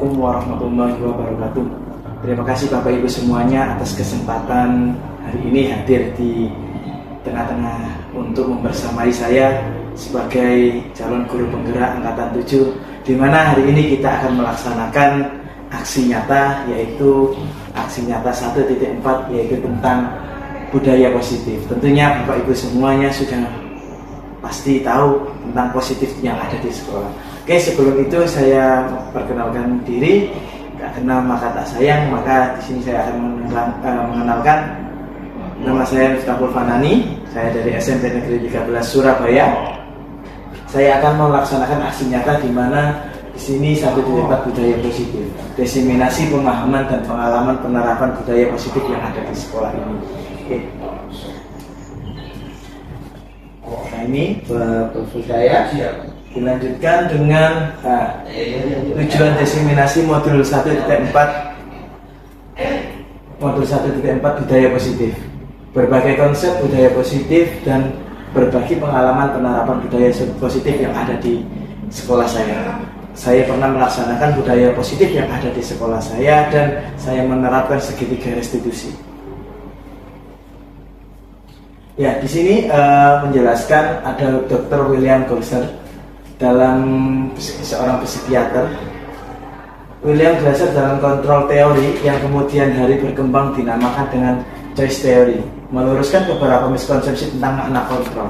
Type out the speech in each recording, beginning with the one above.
Assalamualaikum warahmatullahi wabarakatuh. Terima kasih Bapak Ibu semuanya atas kesempatan hari ini hadir di tengah-tengah untuk membersamai saya sebagai calon guru penggerak Angkatan 7, di mana hari ini kita akan melaksanakan aksi nyata, yaitu aksi nyata 1.4, yaitu tentang budaya positif. Tentunya Bapak Ibu semuanya sudah pasti tahu tentang positif yang ada di sekolah. Oke, sebelum itu saya perkenalkan diri. Gak kenal maka tak sayang, maka di sini saya akan mengenalkan. Nama saya Miftahul Fanani, saya dari SMP Negeri 13 Surabaya. Saya akan melaksanakan aksi nyata di mana di sini 1.4 budaya positif, diseminasi pemahaman dan pengalaman penerapan budaya positif yang ada di sekolah ini. Oke. Nah, ini profil saya. Dilanjutkan dengan tujuan diseminasi modul 1.4 budaya positif. Berbagai konsep budaya positif dan berbagi pengalaman penerapan budaya positif yang ada di sekolah saya. Saya pernah melaksanakan budaya positif yang ada di sekolah saya dan saya menerapkan segitiga restitusi. Ya, di sini menjelaskan ada Dr. William Glasser dalam seorang psikiater. William Glasser dalam kontrol teori yang kemudian hari berkembang dinamakan dengan choice theory, meluruskan beberapa miskonsepsi tentang makna kontrol.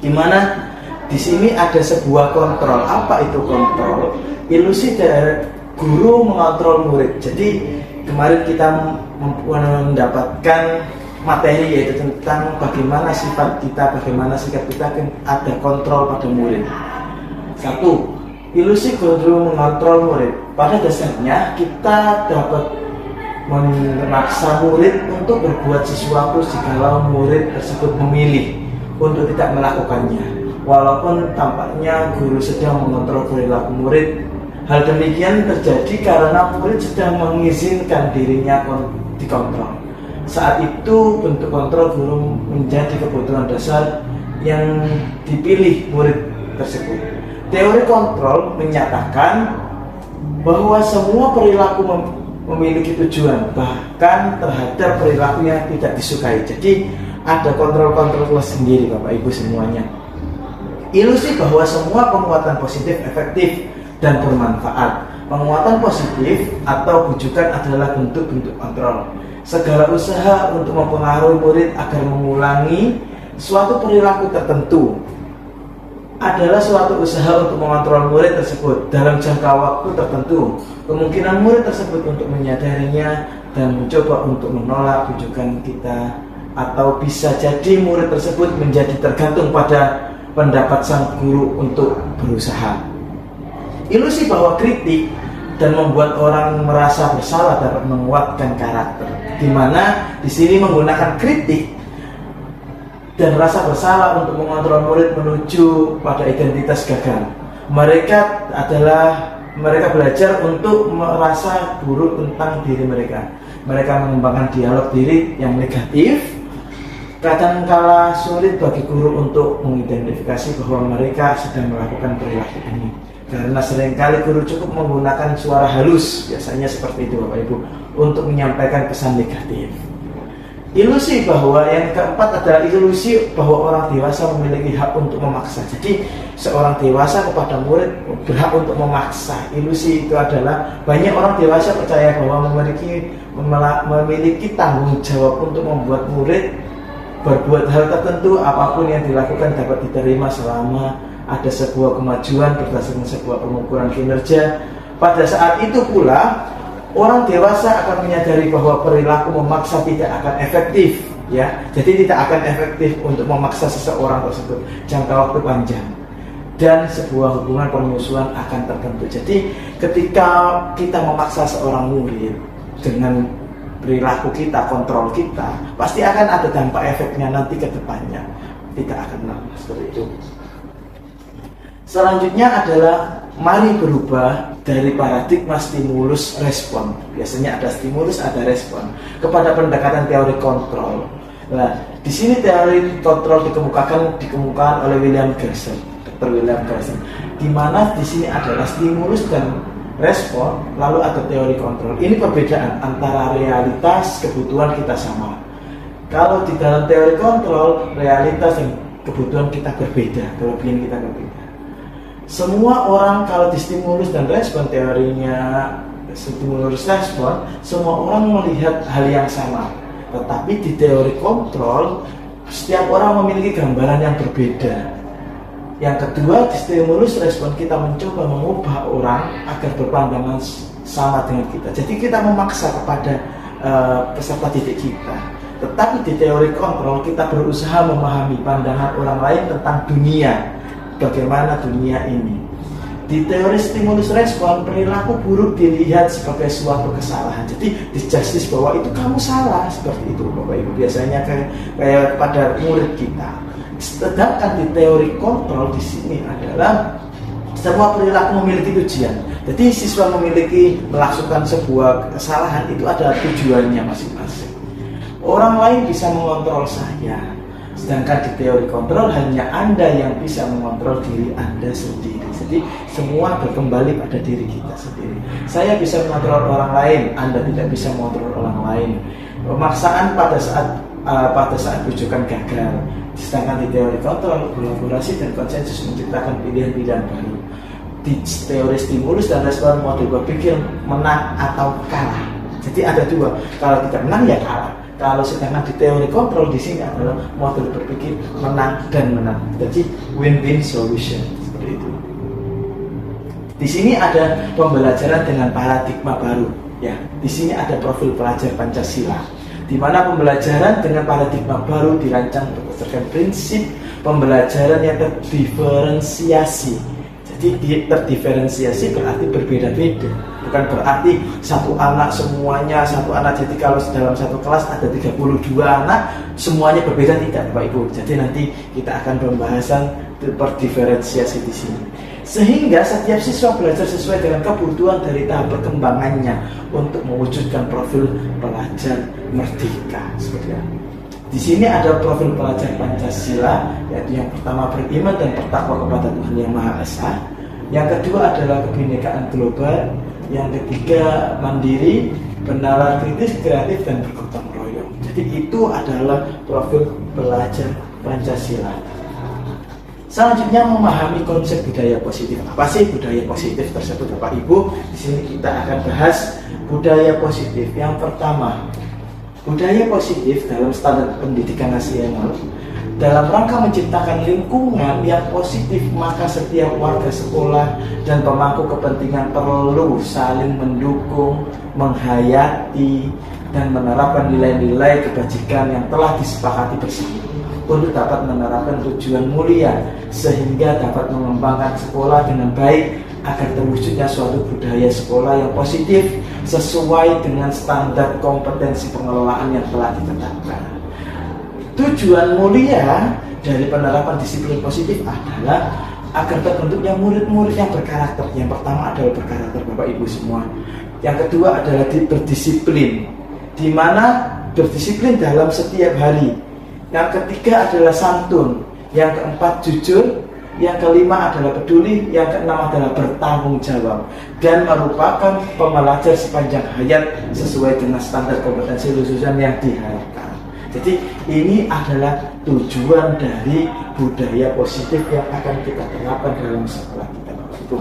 Di mana di sini ada sebuah kontrol. Apa itu kontrol? Ilusi dari guru mengontrol murid. Jadi kemarin kita mendapatkan materi yaitu tentang bagaimana sifat kita, bagaimana sikap kita, ada kontrol pada murid. Satu, ilusi guru mengontrol murid. Pada dasarnya kita dapat memaksa murid untuk berbuat sesuatu jikalau murid tersebut memilih untuk tidak melakukannya. Walaupun tampaknya guru sedang mengontrol perilaku murid, hal demikian terjadi karena murid sedang mengizinkan dirinya dikontrol. Saat itu bentuk kontrol guru menjadi kebutuhan dasar yang dipilih murid tersebut. Teori kontrol menyatakan bahwa semua perilaku memiliki tujuan, bahkan terhadap perilaku yang tidak disukai. Jadi ada kontrol-kontrol sendiri Bapak Ibu semuanya. Ilusi bahwa semua penguatan positif efektif dan bermanfaat. Penguatan positif atau bujukan adalah bentuk-bentuk kontrol. Segala usaha untuk mempengaruhi murid agar mengulangi suatu perilaku tertentu adalah suatu usaha untuk mengontrol murid tersebut dalam jangka waktu tertentu. Kemungkinan murid tersebut untuk menyadarinya dan mencoba untuk menolak bujukan kita, atau bisa jadi murid tersebut menjadi tergantung pada pendapat sang guru untuk berusaha. Ilusi bahwa kritik dan membuat orang merasa bersalah dapat menguatkan karakter, di mana di sini menggunakan kritik dan rasa bersalah untuk mengontrol murid menuju pada identitas gagal. Mereka belajar untuk merasa buruk tentang diri mereka. Mereka mengembangkan dialog diri yang negatif. Kadangkala sulit bagi guru untuk mengidentifikasi bahwa mereka sedang melakukan perilaku ini, karena seringkali guru cukup menggunakan suara halus, biasanya seperti itu Bapak Ibu, untuk menyampaikan pesan negatif. Ilusi bahwa yang keempat adalah ilusi bahwa orang dewasa memiliki hak untuk memaksa. Jadi seorang dewasa kepada murid berhak untuk memaksa. Ilusi itu adalah banyak orang dewasa percaya bahwa memiliki tanggung jawab untuk membuat murid berbuat hal tertentu. Apapun yang dilakukan dapat diterima selama ada sebuah kemajuan berdasarkan sebuah pengukuran kinerja. Pada saat itu pula orang dewasa akan menyadari bahwa perilaku memaksa tidak akan efektif, ya. Jadi tidak akan efektif untuk memaksa seseorang tersebut jangka waktu panjang, dan sebuah hubungan permusuhan akan terbentuk. Jadi ketika kita memaksa seorang murid dengan perilaku kita, kontrol kita, pasti akan ada dampak efeknya nanti ke depannya. Tidak akan lama seperti itu. Selanjutnya adalah mari berubah dari paradigma stimulus respon. Biasanya ada stimulus, ada respon, kepada pendekatan teori kontrol. Nah, di sini teori kontrol dikemukakan oleh William Glasser, Dr. William Glasser, di mana di sini adalah stimulus dan respon, lalu ada teori kontrol. Ini perbedaan antara realitas, kebutuhan kita sama. Kalau di dalam teori kontrol, realitas dan kebutuhan kita berbeda, kelebihan kita berbeda. Semua orang kalau di stimulus dan respon, teorinya stimulus respon, semua orang melihat hal yang sama. Tetapi di teori kontrol, setiap orang memiliki gambaran yang berbeda. Yang kedua, di stimulus respon kita mencoba mengubah orang agar berpandangan sama dengan kita. Jadi kita memaksa kepada peserta didik kita. Tetapi di teori kontrol kita berusaha memahami pandangan orang lain tentang dunia, bagaimana dunia ini. Di teori stimulus respon, perilaku buruk dilihat sebagai suatu kesalahan. Jadi di-justice bahwa itu kamu salah, seperti itu Bapak Ibu. Biasanya kayak pada murid kita. Sedangkan di teori kontrol di sini adalah semua perilaku memiliki tujuan. Jadi siswa memiliki melakukan sebuah kesalahan itu ada tujuannya masing-masing. Orang lain bisa mengontrol saya. Sedangkan di teori kontrol hanya Anda yang bisa mengontrol diri Anda sendiri. Jadi semua kembali pada diri kita sendiri. Saya bisa mengontrol orang lain, Anda tidak bisa mengontrol orang lain. Pemaksaan pada saat rujukan gagal. Sedangkan di teori kontrol, kolaborasi dan konsensus menciptakan pilihan-pilihan baru. Di teori stimulus dan respon, model berpikir menang atau kalah. Jadi ada dua, kalau tidak menang ya kalah. Kalau sedangkan di teori kontrol di sini adalah model berpikir menang dan menang. Jadi win-win solution seperti itu. Di sini ada pembelajaran dengan paradigma baru. Ya, di sini ada profil pelajar Pancasila, di mana pembelajaran dengan paradigma baru dirancang berdasarkan prinsip pembelajaran yang terdiferensiasi. Jadi terdiferensiasi berarti berbeda-beda, bukan berarti satu anak semuanya satu anak. Jadi kalau dalam satu kelas ada 32 anak semuanya berbeda, tidak Bapak Ibu. Jadi nanti kita akan pembahasan terdiferensiasi di sini. Sehingga setiap siswa belajar sesuai dengan kebutuhan dari tahap perkembangannya untuk mewujudkan profil pelajar merdeka. Seperti itu. Di sini ada profil pelajar Pancasila, yaitu yang pertama beriman dan bertakwa kepada Tuhan Yang Maha Esa. Yang kedua adalah kebinekaan global. Yang ketiga mandiri, bernalar kritis, kreatif dan bergotong royong. Jadi itu adalah profil pelajar Pancasila. Selanjutnya memahami konsep budaya positif. Apa sih budaya positif tersebut Bapak Ibu? Di sini kita akan bahas budaya positif. Yang pertama, budaya positif dalam standar pendidikan nasional dalam rangka menciptakan lingkungan yang positif, maka setiap warga sekolah dan pemangku kepentingan perlu saling mendukung, menghayati dan menerapkan nilai-nilai kebajikan yang telah disepakati bersama untuk dapat menerapkan tujuan mulia sehingga dapat mengembangkan sekolah dengan baik agar terwujudnya suatu budaya sekolah yang positif sesuai dengan standar kompetensi pengelolaan yang telah ditetapkan. Tujuan mulia dari penerapan disiplin positif adalah agar terbentuknya murid-murid yang berkarakter. Yang pertama adalah berkarakter Bapak Ibu semua. Yang kedua adalah berdisiplin, di mana berdisiplin dalam setiap hari. Yang ketiga adalah santun. Yang keempat jujur. Yang kelima adalah peduli. Yang keenam adalah bertanggung jawab dan merupakan pembelajar sepanjang hayat sesuai dengan standar kompetensi lulusan yang diharapkan. Jadi ini adalah tujuan dari budaya positif yang akan kita terapkan dalam sekolah kita.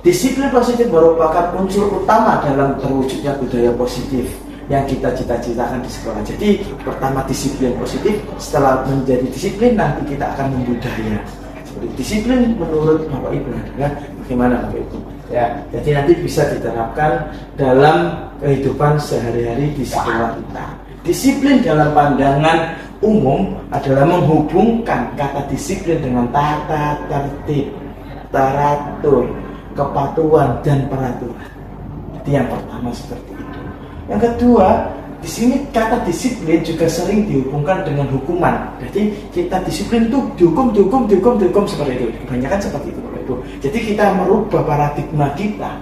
Disiplin positif merupakan unsur utama dalam terwujudnya budaya positif yang kita cita-citakan di sekolah. Jadi pertama disiplin positif, setelah menjadi disiplin nanti kita akan membudaya. Seperti disiplin menurut Bapak Ibu adalah bagaimana Bapak Ibu? Ya, jadi nanti bisa diterapkan dalam kehidupan sehari-hari di sekolah kita. Disiplin dalam pandangan umum adalah menghubungkan kata disiplin dengan tata tertib, teratur, kepatuhan dan peraturan. Jadi yang pertama seperti itu. Yang kedua, di sini kata disiplin juga sering dihubungkan dengan hukuman. Jadi kita disiplin itu dihukum seperti itu. Kebanyakan seperti itu Bapak Ibu. Jadi kita merubah paradigma kita.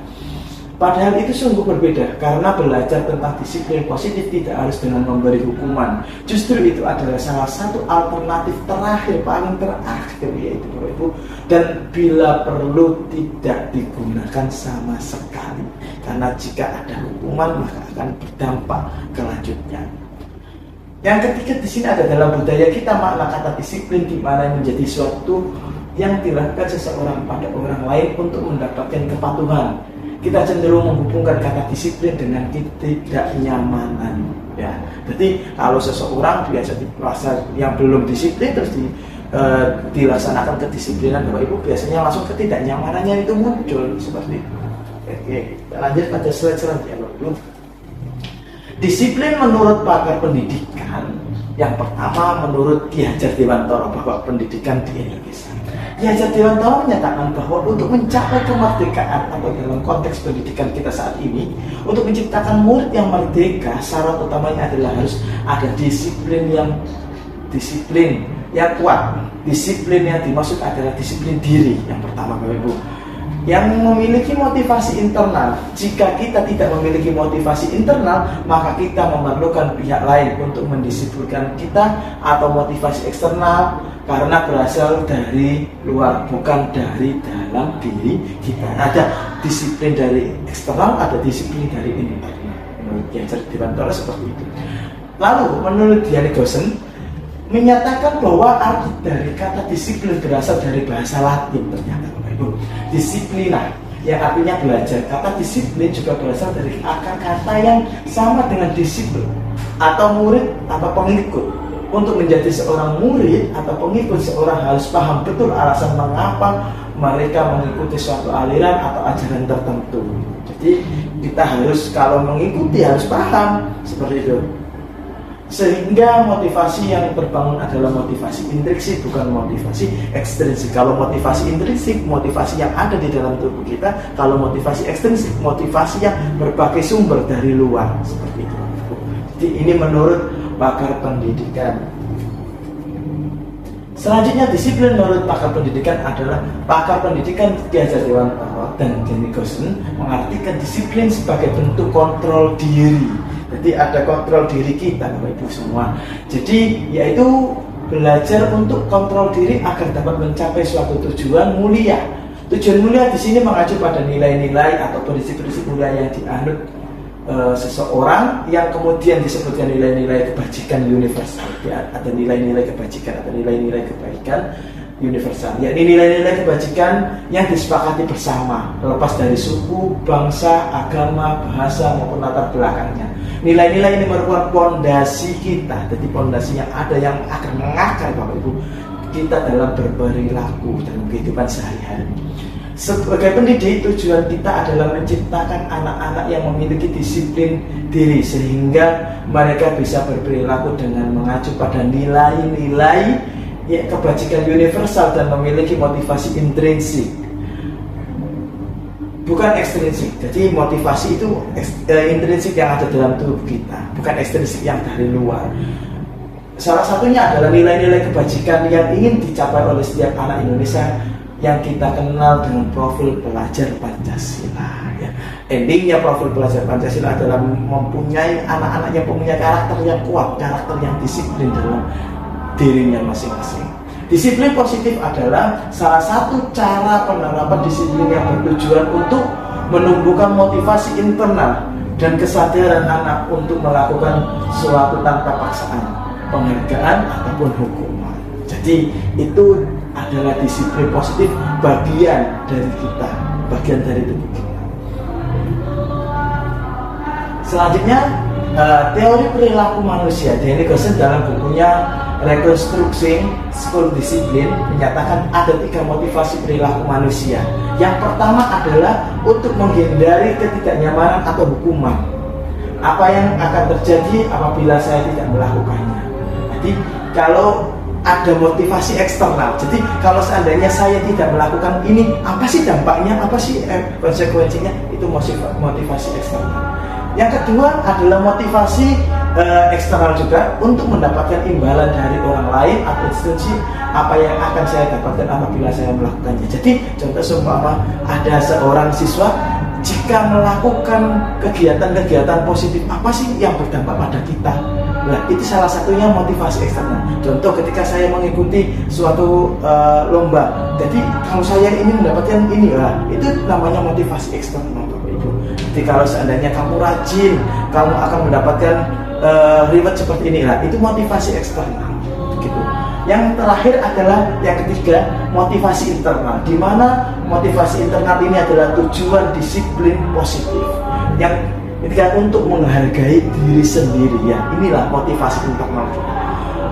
Padahal itu sungguh berbeda, karena belajar tentang disiplin positif tidak harus dengan memberi hukuman. Justru itu adalah salah satu alternatif terakhir, paling terakhir, yaitu Bapak Ibu. Dan bila perlu tidak digunakan sama sekali, karena jika ada hukuman maka akan berdampak kelanjutnya. Yang ketiga di sini ada dalam budaya kita makna kata disiplin, di mana menjadi suatu yang dilakukan seseorang pada orang lain untuk mendapatkan kepatuhan. Kita cenderung menghubungkan kata disiplin dengan ketidaknyamanan, ya. Jadi kalau seseorang biasa merasa yang belum disiplin terus dilaksanakan kedisiplinan Bapak Ibu, biasanya langsung ketidaknyamanannya itu muncul seperti itu. Oke, kita lanjut pada slide selanjutnya Bapak Ibu. Disiplin menurut pakar pendidikan, yang pertama menurut Ki Hajar Dewantara, Bapak Pendidikan di Indonesia. Ki Hajar Dewantara menyatakan bahwa untuk mencapai kemerdekaan atau dalam konteks pendidikan kita saat ini, untuk menciptakan murid yang merdeka, syarat utamanya adalah harus ada disiplin yang kuat. Disiplin yang dimaksud adalah disiplin diri yang pertama Bapak Ibu, yang memiliki motivasi internal. Jika kita tidak memiliki motivasi internal, maka kita memerlukan pihak lain untuk mendisiplinkan kita, atau motivasi eksternal karena berasal dari luar, bukan dari dalam diri kita. Ada disiplin dari eksternal, ada disiplin dari internal. Menurut Ki Hajar Dewantara seperti itu. Lalu menurut Dian Gosen menyatakan bahwa arti dari kata disiplin berasal dari bahasa Latin ternyata Bapak Ibu. Disiplina yang artinya belajar. Kata disiplin juga berasal dari akar kata yang sama dengan disiplin atau murid atau pengikut. Untuk menjadi seorang murid atau pengikut, seorang harus paham betul alasan mengapa mereka mengikuti suatu aliran atau ajaran tertentu. Jadi kita harus, kalau mengikuti harus paham seperti itu. Sehingga motivasi yang terbangun adalah motivasi intrinsik, bukan motivasi ekstrinsik. Kalau motivasi intrinsik, motivasi yang ada di dalam tubuh kita. Kalau motivasi ekstrinsik, motivasi yang berbagai sumber dari luar, seperti itu. Jadi ini menurut pakar pendidikan. Selanjutnya, disiplin menurut pakar pendidikan adalah pakar pendidikan Ki Hajar Dewantara dan Dian Gosen mengartikan disiplin sebagai bentuk kontrol diri. Jadi ada kontrol diri kita Bapak Ibu semua. Jadi yaitu belajar untuk kontrol diri agar dapat mencapai suatu tujuan mulia. Tujuan mulia di sini mengacu pada nilai-nilai atau prinsip-prinsip mulia yang dianut seseorang, yang kemudian disebutkan nilai-nilai kebajikan universal. Ada nilai-nilai kebajikan atau nilai-nilai kebaikan universal, yakni nilai-nilai kebajikan yang disepakati bersama, terlepas dari suku, bangsa, agama, bahasa maupun latar belakangnya. Nilai-nilai ini merupakan pondasi kita. Jadi pondasi yang ada yang akan mengakar Bapak Ibu kita dalam berperilaku dalam kehidupan sehari-hari. Sebagai pendidik, tujuan kita adalah menciptakan anak-anak yang memiliki disiplin diri, sehingga mereka bisa berperilaku dengan mengacu pada nilai-nilai kebajikan universal dan memiliki motivasi intrinsik, bukan ekstrinsik. Jadi motivasi itu intrinsik yang ada dalam tubuh kita, bukan ekstrinsik yang dari luar. Salah satunya adalah nilai-nilai kebajikan yang ingin dicapai oleh setiap anak Indonesia yang kita kenal dengan profil pelajar Pancasila, ya. Endingnya profil pelajar Pancasila adalah mempunyai anak-anak yang mempunyai karakter yang kuat, karakter yang disiplin dalam dirinya masing-masing. Disiplin positif adalah salah satu cara penerapan disiplin yang bertujuan untuk menumbuhkan motivasi internal dan kesadaran anak untuk melakukan sesuatu tanpa paksaan, penghargaan ataupun hukuman. Jadi itu adalah disiplin positif, bagian dari kita, bagian dari tubuh kita. Selanjutnya, teori perilaku manusia. Dian Gosen dalam bukunya Reconstructing School Discipline menyatakan ada 3 motivasi perilaku manusia. Yang pertama adalah untuk menghindari ketidaknyamanan atau hukuman. Apa yang akan terjadi apabila saya tidak melakukannya? Jadi kalau ada motivasi eksternal, jadi kalau seandainya saya tidak melakukan ini, apa sih dampaknya, apa sih konsekuensinya? Itu motivasi eksternal. Yang kedua adalah motivasi eksternal juga, untuk mendapatkan imbalan dari orang lain atau institusi, apa yang akan saya dapatkan apabila saya melakukannya. Jadi contoh seumpama ada seorang siswa jika melakukan kegiatan-kegiatan positif apa sih yang berdampak pada kita. Nah, itu salah satunya motivasi eksternal. Contoh ketika saya mengikuti suatu lomba, jadi kalau saya ingin mendapatkan ini, itu namanya motivasi eksternal, Bapak Ibu. Jadi kalau seandainya kamu rajin, kamu akan mendapatkan reward seperti ini, itu motivasi eksternal. Gitu. Yang terakhir adalah yang ketiga, motivasi internal, di mana motivasi internal ini adalah tujuan disiplin positif yang ketika untuk menghargai diri sendiri. Ya, inilah motivasi internal.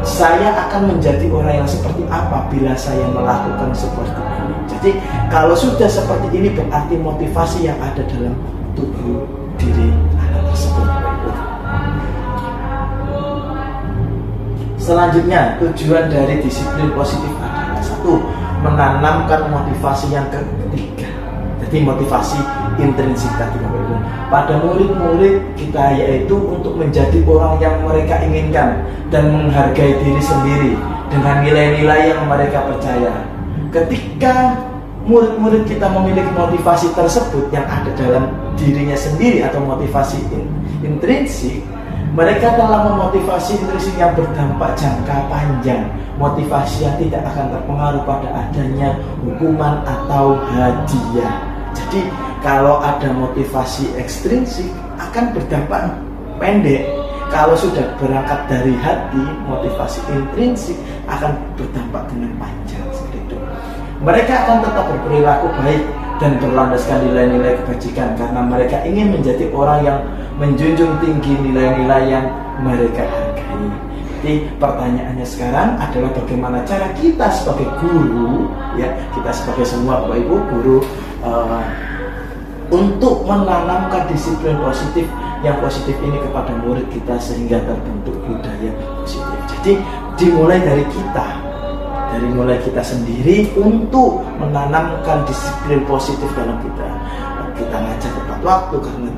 Saya akan menjadi orang yang seperti apa bila saya melakukan seperti ini. Jadi kalau sudah seperti ini berarti motivasi yang ada dalam tubuh diri anak tersebut. Selanjutnya, tujuan dari disiplin positif adalah satu, menanamkan motivasi yang ketiga. Jadi motivasi intrinsik tadi, Bapak Ibu, pada murid-murid kita, yaitu untuk menjadi orang yang mereka inginkan dan menghargai diri sendiri dengan nilai-nilai yang mereka percaya. Ketika murid-murid kita memiliki motivasi tersebut yang ada dalam dirinya sendiri atau motivasi intrinsik, mereka telah memotivasi intrinsik yang berdampak jangka panjang, motivasi yang tidak akan terpengaruh pada adanya hukuman atau hadiah. Jadi kalau ada motivasi ekstrinsik akan berdampak pendek. Kalau sudah berangkat dari hati, motivasi intrinsik akan berdampak dengan panjang seperti itu. Mereka akan tetap berperilaku baik dan berlandaskan nilai-nilai kebajikan karena mereka ingin menjadi orang yang menjunjung tinggi nilai-nilai yang mereka hargai. Jadi pertanyaannya sekarang adalah bagaimana cara kita sebagai guru, ya, kita sebagai semua Bapak Ibu guru, untuk menanamkan disiplin positif yang positif ini kepada murid kita sehingga terbentuk budaya positif. Jadi dimulai dari kita, mulai kita sendiri untuk menanamkan disiplin positif dalam kita. Kita ngajar tepat waktu karena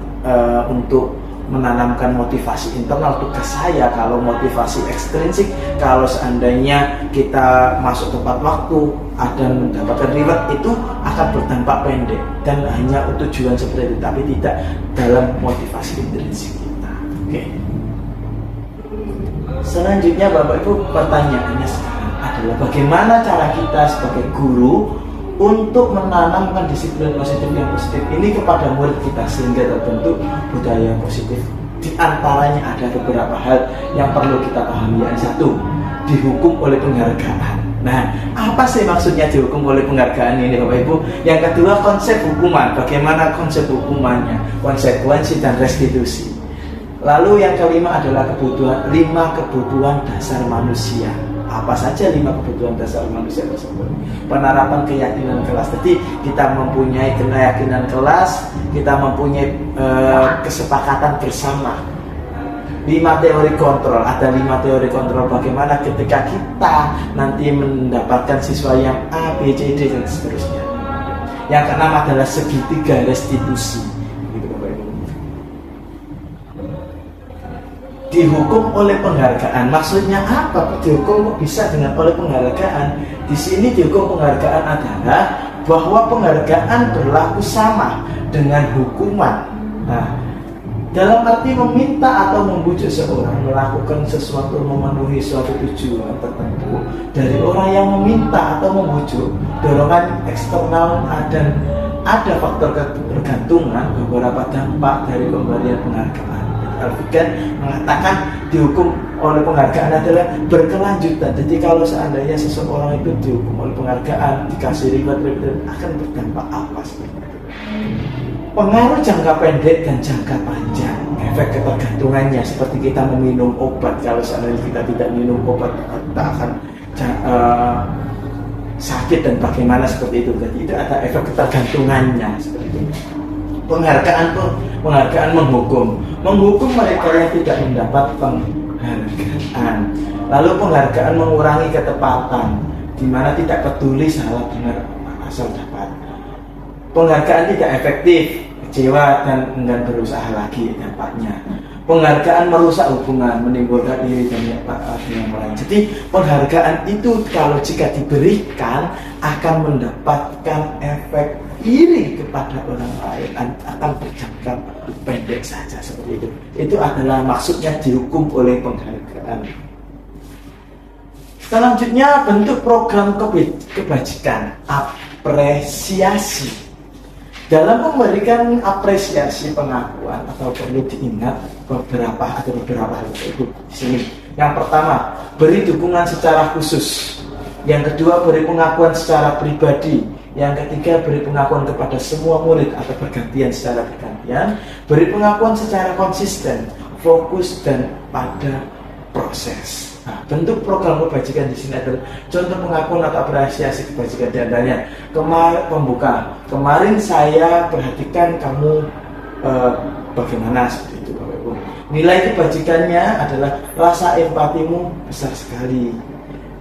untuk menanamkan motivasi internal tugas saya. Kalau motivasi ekstrinsik, kalau seandainya kita masuk tepat waktu dan mendapatkan reward, itu akan berdampak pendek dan hanya tujuan seperti itu, tapi tidak dalam motivasi intrinsik kita. Oke. Selanjutnya Bapak Ibu, pertanyaannya sekarang adalah bagaimana cara kita sebagai guru untuk menanamkan disiplin positif yang positif ini kepada murid kita sehingga terbentuk budaya positif. Di antaranya ada beberapa hal yang perlu kita pahami. Yang satu, dihukum oleh penghargaan. Nah, apa sih maksudnya dihukum oleh penghargaan ini Bapak Ibu? Yang kedua, konsep hukuman. Bagaimana konsep hukumannya? Konsekuensi dan restitusi. Lalu yang kelima adalah lima kebutuhan dasar manusia. Apa saja 5 kebutuhan dasar manusia tersebut? Penerapan keyakinan kelas. Jadi kita mempunyai keyakinan kelas, kita mempunyai kesepakatan bersama. 5 teori kontrol. Ada 5 teori kontrol bagaimana ketika kita nanti mendapatkan siswa yang A, B, C, D dan seterusnya. Yang keenam adalah segitiga restitusi. Dihukum oleh penghargaan. Maksudnya apa? Dihukum kok bisa dengan oleh penghargaan? Di sini dihukum penghargaan adalah bahwa penghargaan berlaku sama dengan hukuman. Nah, dalam arti meminta atau membujuk seorang melakukan sesuatu, memenuhi suatu tujuan tertentu dari orang yang meminta atau membujuk, dorongan eksternal dan ada faktor ketergantungan, beberapa dampak dari pemberian penghargaan. Al-Fiqh mengatakan dihukum oleh penghargaan adalah berkelanjutan. Jadi kalau seandainya seseorang itu dihukum oleh penghargaan, dikasih reward akan berdampak apa sebenarnya? Pengaruh jangka pendek dan jangka panjang. Efek ketergantungannya seperti kita meminum obat. Kalau seandainya kita tidak minum obat, kita akan sakit dan bagaimana seperti itu. Jadi itu ada efek ketergantungannya seperti itu. Penghargaan menghukum mereka yang tidak mendapat penghargaan. Lalu penghargaan mengurangi ketepatan, di mana tidak peduli salah benar asal dapat. Penghargaan tidak efektif, kecewa dan enggan berusaha lagi dampaknya. Penghargaan merusak hubungan, menimbulkan iri dan yang lain. Jadi penghargaan itu kalau jika diberikan akan mendapatkan efek iri kepada orang lain akan berjangka pendek saja seperti itu. Itu adalah maksudnya dihukum oleh penghargaan. Selanjutnya bentuk program kebajikan, apresiasi. Dalam memberikan apresiasi pengakuan atau perlu diingat beberapa hal itu di sini. Yang pertama, beri dukungan secara khusus. Yang kedua, beri pengakuan secara pribadi. Yang ketiga, beri pengakuan kepada semua murid atau bergantian secara bergantian. Beri pengakuan secara konsisten, fokus dan pada proses. Nah, bentuk program kebajikan di sini adalah contoh pengakuan atau apresiasi kebajikan di antaranya. Kemarin saya perhatikan kamu bagaimana seperti itu, Bapak Ibu. Nilai kebajikannya adalah rasa empatimu besar sekali.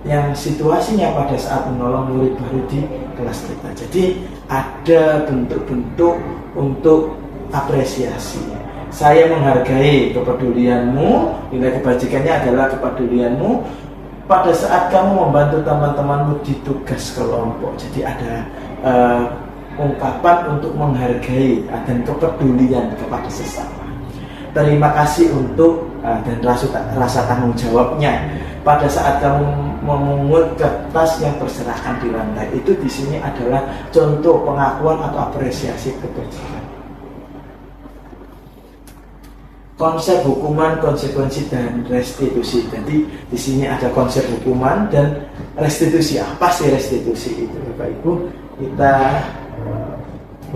Yang situasinya pada saat menolong murid baru di kelas kita. Jadi ada bentuk-bentuk untuk apresiasi. Saya menghargai kepedulianmu. Nilai kebajikannya adalah kepedulianmu pada saat kamu membantu teman-temanmu di tugas kelompok. Jadi ada ungkapan untuk menghargai dan kepedulian kepada sesama. Terima kasih untuk dan rasa tanggung jawabnya pada saat kamu memungut kertas yang terserahkan di lantai. Itu di sini adalah contoh pengakuan atau apresiasi kebajikan. Konsep hukuman, konsekuensi dan restitusi. Jadi di sini ada konsep hukuman dan restitusi. Apa sih restitusi itu, Bapak Ibu? Kita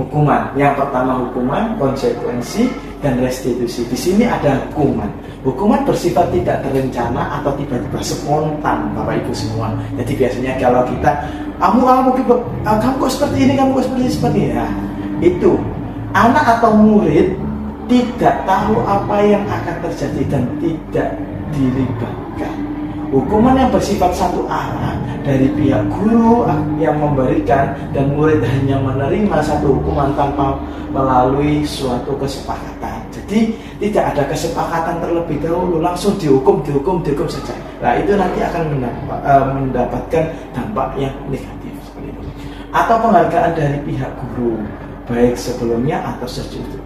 hukuman. Yang pertama hukuman, konsekuensi dan restitusi. Di sini ada hukuman. Hukuman bersifat tidak terencana atau tiba-tiba spontan, Bapak Ibu semua. Jadi biasanya kalau kita kamu kok seperti ini, kamu kok seperti ini. Ya, itu anak atau murid tidak tahu apa yang akan terjadi dan tidak dilibatkan. Hukuman yang bersifat satu arah dari pihak guru yang memberikan dan murid hanya menerima satu hukuman tanpa melalui suatu kesepakatan. Jadi tidak ada kesepakatan terlebih dahulu, langsung dihukum saja. Nah, itu nanti akan mendapatkan dampak yang negatif seperti itu. Atau penghargaan dari pihak guru, baik sebelumnya atau sesudah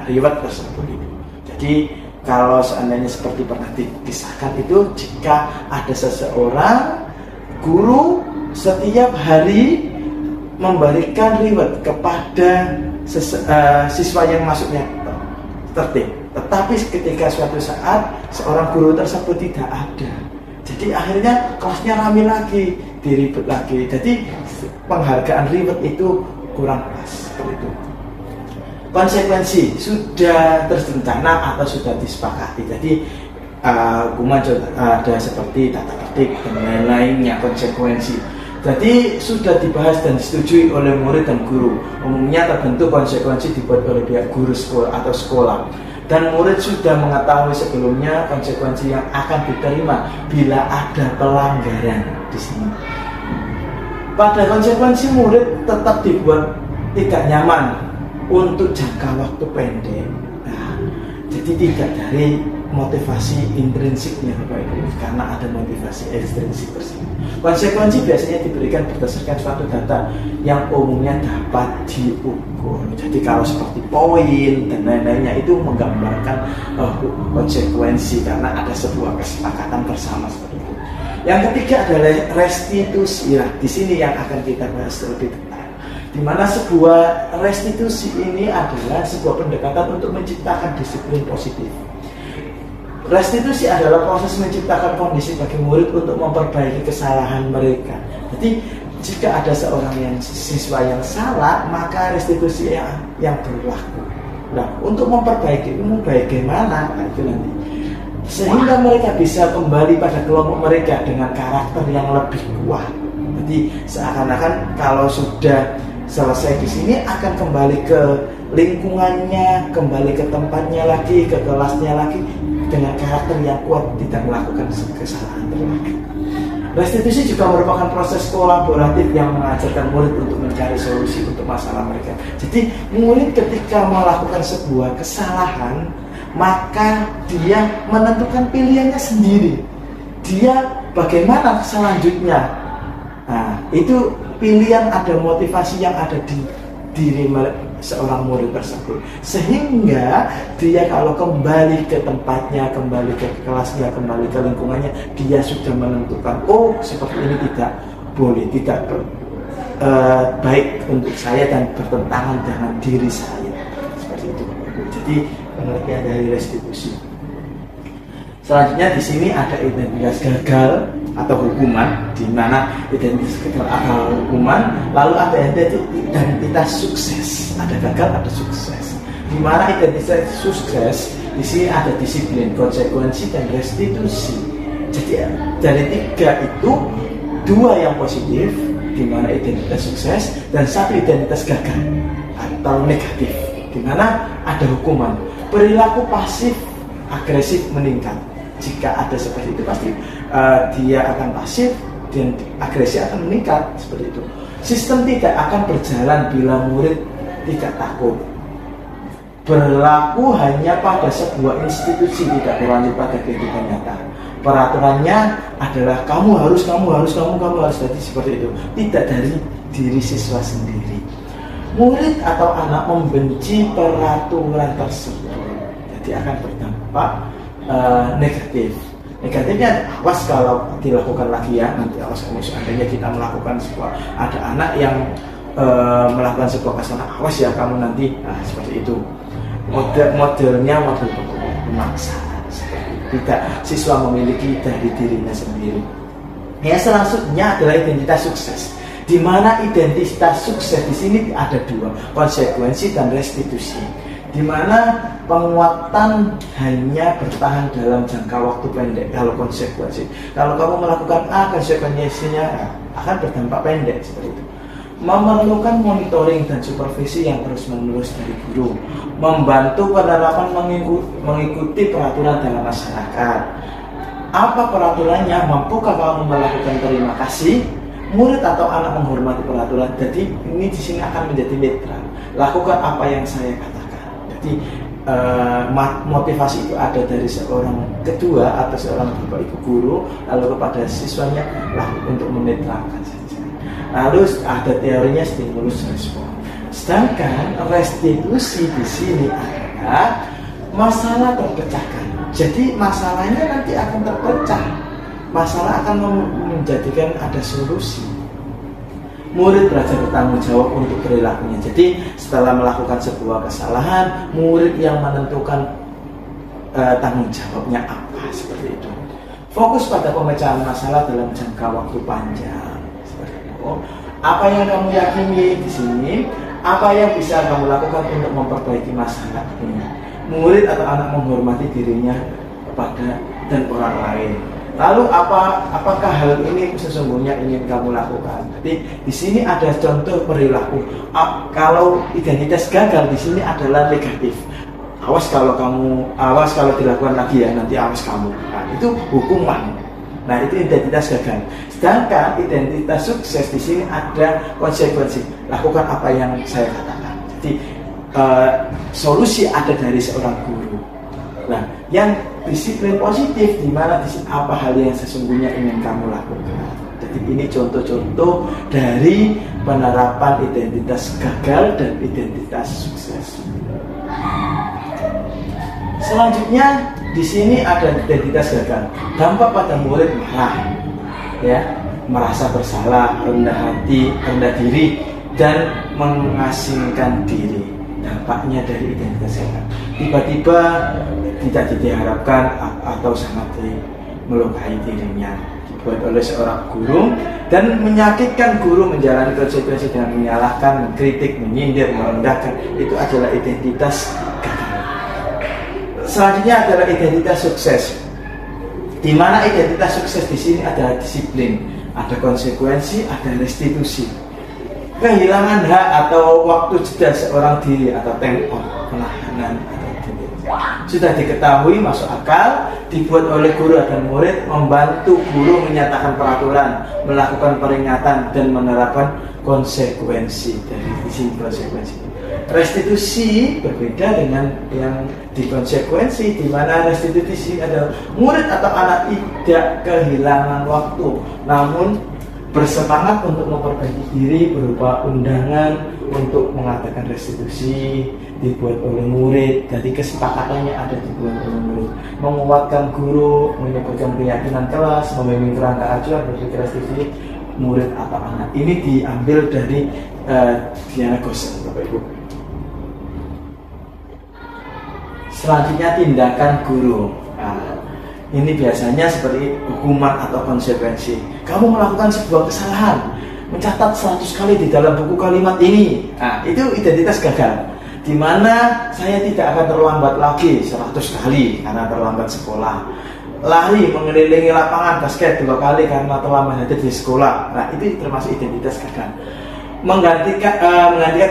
riwayat tersebut itu. Jadi kalau seandainya seperti pernah dikisahkan itu, jika ada seseorang guru setiap hari memberikan riwayat kepada siswa yang masuknya tertib, tetapi ketika suatu saat seorang guru tersebut tidak ada, jadi akhirnya kelasnya ramai lagi, diribut lagi. Jadi penghargaan riwayat itu kurang pas seperti itu. Konsekuensi sudah terencana atau sudah disepakati. Jadi hukuman ada seperti tata tertib dan lain-lainnya. Konsekuensi jadi sudah dibahas dan disetujui oleh murid dan guru. Umumnya terbentuk konsekuensi dibuat oleh pihak guru sekolah atau sekolah, dan murid sudah mengetahui sebelumnya konsekuensi yang akan diterima bila ada pelanggaran di sini. Pada konsekuensi murid tetap dibuat tidak nyaman untuk jangka waktu pendek. Nah, jadi tidak dari motivasi intrinsiknya, Bapak Ibu, karena ada motivasi ekstrinsik tersebut. Konsekuensi biasanya diberikan berdasarkan suatu data yang umumnya dapat diukur. Jadi kalau seperti poin dan lain-lainnya itu menggambarkan konsekuensi karena ada sebuah kesepakatan bersama seperti itu. Yang ketiga adalah restitusi. Nah, di sini yang akan kita bahas lebih detail. Di mana sebuah restitusi ini adalah sebuah pendekatan untuk menciptakan disiplin positif. Restitusi adalah proses menciptakan kondisi bagi murid untuk memperbaiki kesalahan mereka. Jadi jika ada seorang siswa yang salah, maka restitusi yang berlaku. Nah, untuk memperbaiki itu bagaimana? Nah, itu nanti. Sehingga mereka bisa kembali pada kelompok mereka dengan karakter yang lebih kuat. Jadi seakan-akan kalau sudah selesai di sini akan kembali ke lingkungannya, kembali ke tempatnya lagi, ke kelasnya lagi dengan karakter yang kuat, tidak melakukan kesalahan lagi. Restitusi juga merupakan proses kolaboratif yang mengajarkan murid untuk mencari solusi untuk masalah mereka. Jadi murid ketika melakukan sebuah kesalahan, maka dia menentukan pilihannya sendiri. Dia bagaimana selanjutnya. Nah, itu pilihan, ada motivasi yang ada di diri seorang murid tersebut, sehingga dia kalau kembali ke tempatnya, kembali ke kelasnya, kembali ke lingkungannya, dia sudah menentukan, oh seperti ini tidak boleh, tidak baik untuk saya dan bertentangan dengan diri saya, seperti itu. Jadi pengertian dari restitusi. Selanjutnya di sini ada identitas gagal atau hukuman, di mana identitas gagal atau hukuman, lalu ada identitas sukses. Ada gagal, ada sukses. Di mana identitas sukses di sini ada disiplin, konsekuensi, dan restitusi. Jadi dari tiga itu dua yang positif, di mana identitas sukses, dan satu identitas gagal atau negatif, di mana ada hukuman. Perilaku pasif agresif meningkat. Jika ada seperti itu pasti dia akan pasif dan agresi akan meningkat, seperti itu. Sistem tidak akan berjalan bila murid tidak takut. Berlaku hanya pada sebuah institusi, tidak berlanjut pada kehidupan nyata. Peraturannya adalah kamu harus, jadi seperti itu. Tidak dari diri siswa sendiri. Murid atau anak membenci peraturan tersebut, jadi akan berdampak negatif. Negatifnya, awas kalau dilakukan lagi ya, nanti awas kalau seandainya kita melakukan sebuah, ada anak yang melakukan sebuah kesalahan, awas ya kamu nanti, seperti itu. Modelnya model pemaksaan, tidak siswa memiliki dari dirinya sendiri. Ya, selanjutnya adalah identitas sukses, di mana identitas sukses di sini ada dua, konsekuensi dan restitusi. Di mana penguatan hanya bertahan dalam jangka waktu pendek kalau konsekuensi. Kalau kamu melakukan A, konsekuensinya akan berdampak pendek, seperti itu. Memerlukan monitoring dan supervisi yang terus-menerus dari guru. Membantu penerapan mengikuti peraturan dalam masyarakat. Apa peraturannya? Mampukah kamu melakukan terima kasih? Murid atau anak menghormati peraturan. Jadi ini di sini akan menjadi netral. Lakukan apa yang saya katakan. Jadi motivasi itu ada dari seorang kedua atau seorang bapak ibu guru lalu kepada siswanya untuk menetralkan saja. Lalu ada teorinya stimulus respon. Sedangkan restitusi di sini adalah masalah terpecahkan. Jadi masalahnya nanti akan terpecah. Masalah akan menjadikan ada solusi. Murid belajar bertanggung jawab untuk perilakunya. Jadi setelah melakukan sebuah kesalahan, murid yang menentukan tanggung jawabnya apa, seperti itu. Fokus pada pemecahan masalah dalam jangka waktu panjang, seperti itu. Apa yang kamu yakini di sini, apa yang bisa kamu lakukan untuk memperbaiki masalah ini. Murid atau anak menghormati dirinya kepada dan orang lain. Lalu apakah hal ini sesungguhnya ingin kamu lakukan? Jadi di sini ada contoh perilaku. Kalau identitas gagal di sini adalah negatif. Awas kalau dilakukan lagi ya, nanti awas kamu. Nah, itu hukuman. Nah, itu identitas gagal. Sedangkan identitas sukses di sini ada konsekuensi. Lakukan apa yang saya katakan. Jadi solusi ada dari seorang guru. Nah, yang disiplin positif di mana apa hal yang sesungguhnya ingin kamu lakukan. Jadi ini contoh-contoh dari penerapan identitas gagal dan identitas sukses. Selanjutnya di sini ada identitas gagal. Dampak pada murid marah, ya, merasa bersalah, rendah hati, rendah diri, dan mengasingkan diri. Dampaknya dari identitas gagal. Tiba-tiba tidak diharapkan atau sangat melukai dirinya, dibuat oleh seorang guru dan menyakitkan guru, menjalani konsekuensi dengan menyalahkan, mengkritik, menyindir, merendahkan. Itu adalah identitas gagal. Selanjutnya adalah identitas sukses, di mana identitas sukses di sini adalah disiplin, ada konsekuensi, ada restitusi. Kehilangan hak atau waktu jeda seorang diri atau tempo penahanan sudah diketahui, masuk akal, dibuat oleh guru dan murid, membantu guru menyatakan peraturan, melakukan peringatan, dan menerapkan konsekuensi. Dari sisi konsekuensi, restitusi berbeda dengan yang di konsekuensi, di mana restitusi adalah murid atau anak tidak kehilangan waktu, namun bersemangat untuk memperbaiki diri berupa undangan, untuk mengadakan restitusi dibuat oleh murid. Jadi kesepakatannya ada dibuat oleh murid. Menguatkan guru, menyebutkan keyakinan kelas, membimbing kerangka acuan berpikir restitusi murid atau anak. Ini diambil dari Diana Gosen, Bapak Ibu. Selanjutnya tindakan guru. Nah, ini biasanya seperti hukuman atau konsekuensi. Kamu melakukan sebuah kesalahan, mencatat 100 kali di dalam buku kalimat ini. Nah, itu identitas gagal. Di mana saya tidak akan terlambat lagi 100 kali karena terlambat sekolah. Lari mengelilingi lapangan basket 2 kali karena terlambat hadir di sekolah. Nah, itu termasuk identitas gagal. Menggantikan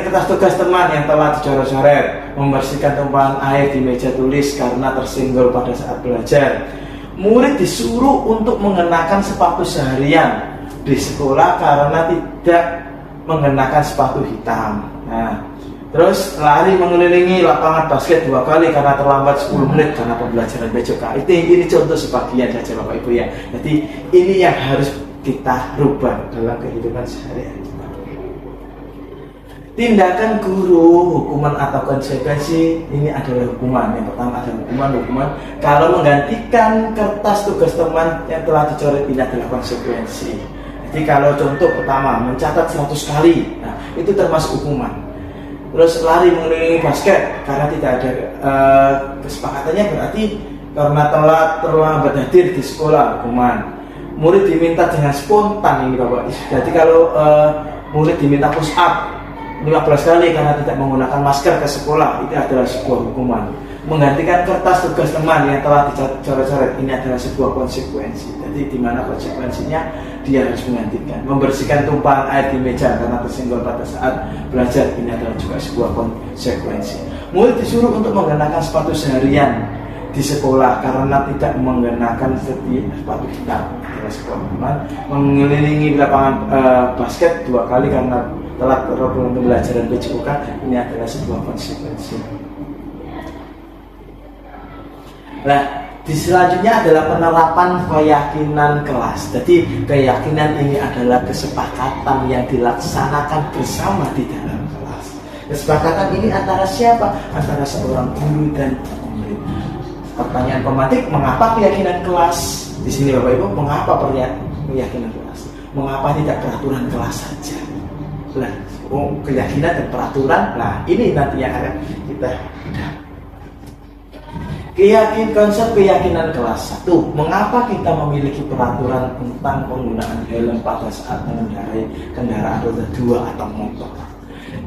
kertas tugas teman yang telah dicoret-coret, membersihkan tumpahan air di meja tulis karena tersinggol pada saat belajar. Murid disuruh untuk mengenakan sepatu seharian di sekolah karena tidak mengenakan sepatu hitam. Nah, terus lari mengelilingi lapangan basket 2 kali karena terlambat 10 menit karena pembelajaran besok. Ini contoh sebagian saja Bapak Ibu ya. Jadi ini yang harus kita rubah dalam kehidupan sehari-hari. Tindakan guru, hukuman atau konsekuensi, ini adalah hukuman. Yang pertama adalah hukuman. Kalau menggantikan kertas tugas teman yang telah dicoret, ini adalah konsekuensi. Jadi kalau contoh pertama, mencatat 100 kali, nah, itu termasuk hukuman. Terus lari mengelilingi basket karena tidak ada kesepakatannya, berarti karena telah terlambat hadir di sekolah, hukuman. Murid diminta dengan spontan ini Bapak. Jadi kalau murid diminta push up 15 kali karena tidak menggunakan masker ke sekolah, itu adalah sebuah hukuman. Menggantikan kertas tugas teman yang telah dicoret-coret, ini adalah sebuah konsekuensi. Jadi di mana konsekuensinya dia harus menggantikan. Membersihkan tumpahan air di meja karena tersinggol pada saat belajar, ini adalah juga sebuah konsekuensi. Murid disuruh untuk mengenakan sepatu seharian di sekolah karena tidak mengenakan sepatu hitam, adalah sebuah hukuman. Mengelilingi lapangan basket 2 kali karena telah terlalu pembelajaran BCUK, ini adalah sebuah konsekuensi. Nah, di selanjutnya adalah penerapan keyakinan kelas. Jadi keyakinan ini adalah kesepakatan yang dilaksanakan bersama di dalam kelas. Kesepakatan ini antara siapa? Antara seorang guru dan murid. Pertanyaan pematik, mengapa keyakinan kelas? Di sini Bapak Ibu, mengapa keyakinan kelas? Mengapa tidak peraturan kelas saja? Nah, keyakinan dan peraturan, nah ini nanti yang akan kita bedah. Konsep keyakinan kelas 1. Mengapa kita memiliki peraturan tentang penggunaan helm pada saat mengendarai kendaraan roda 2 atau motor?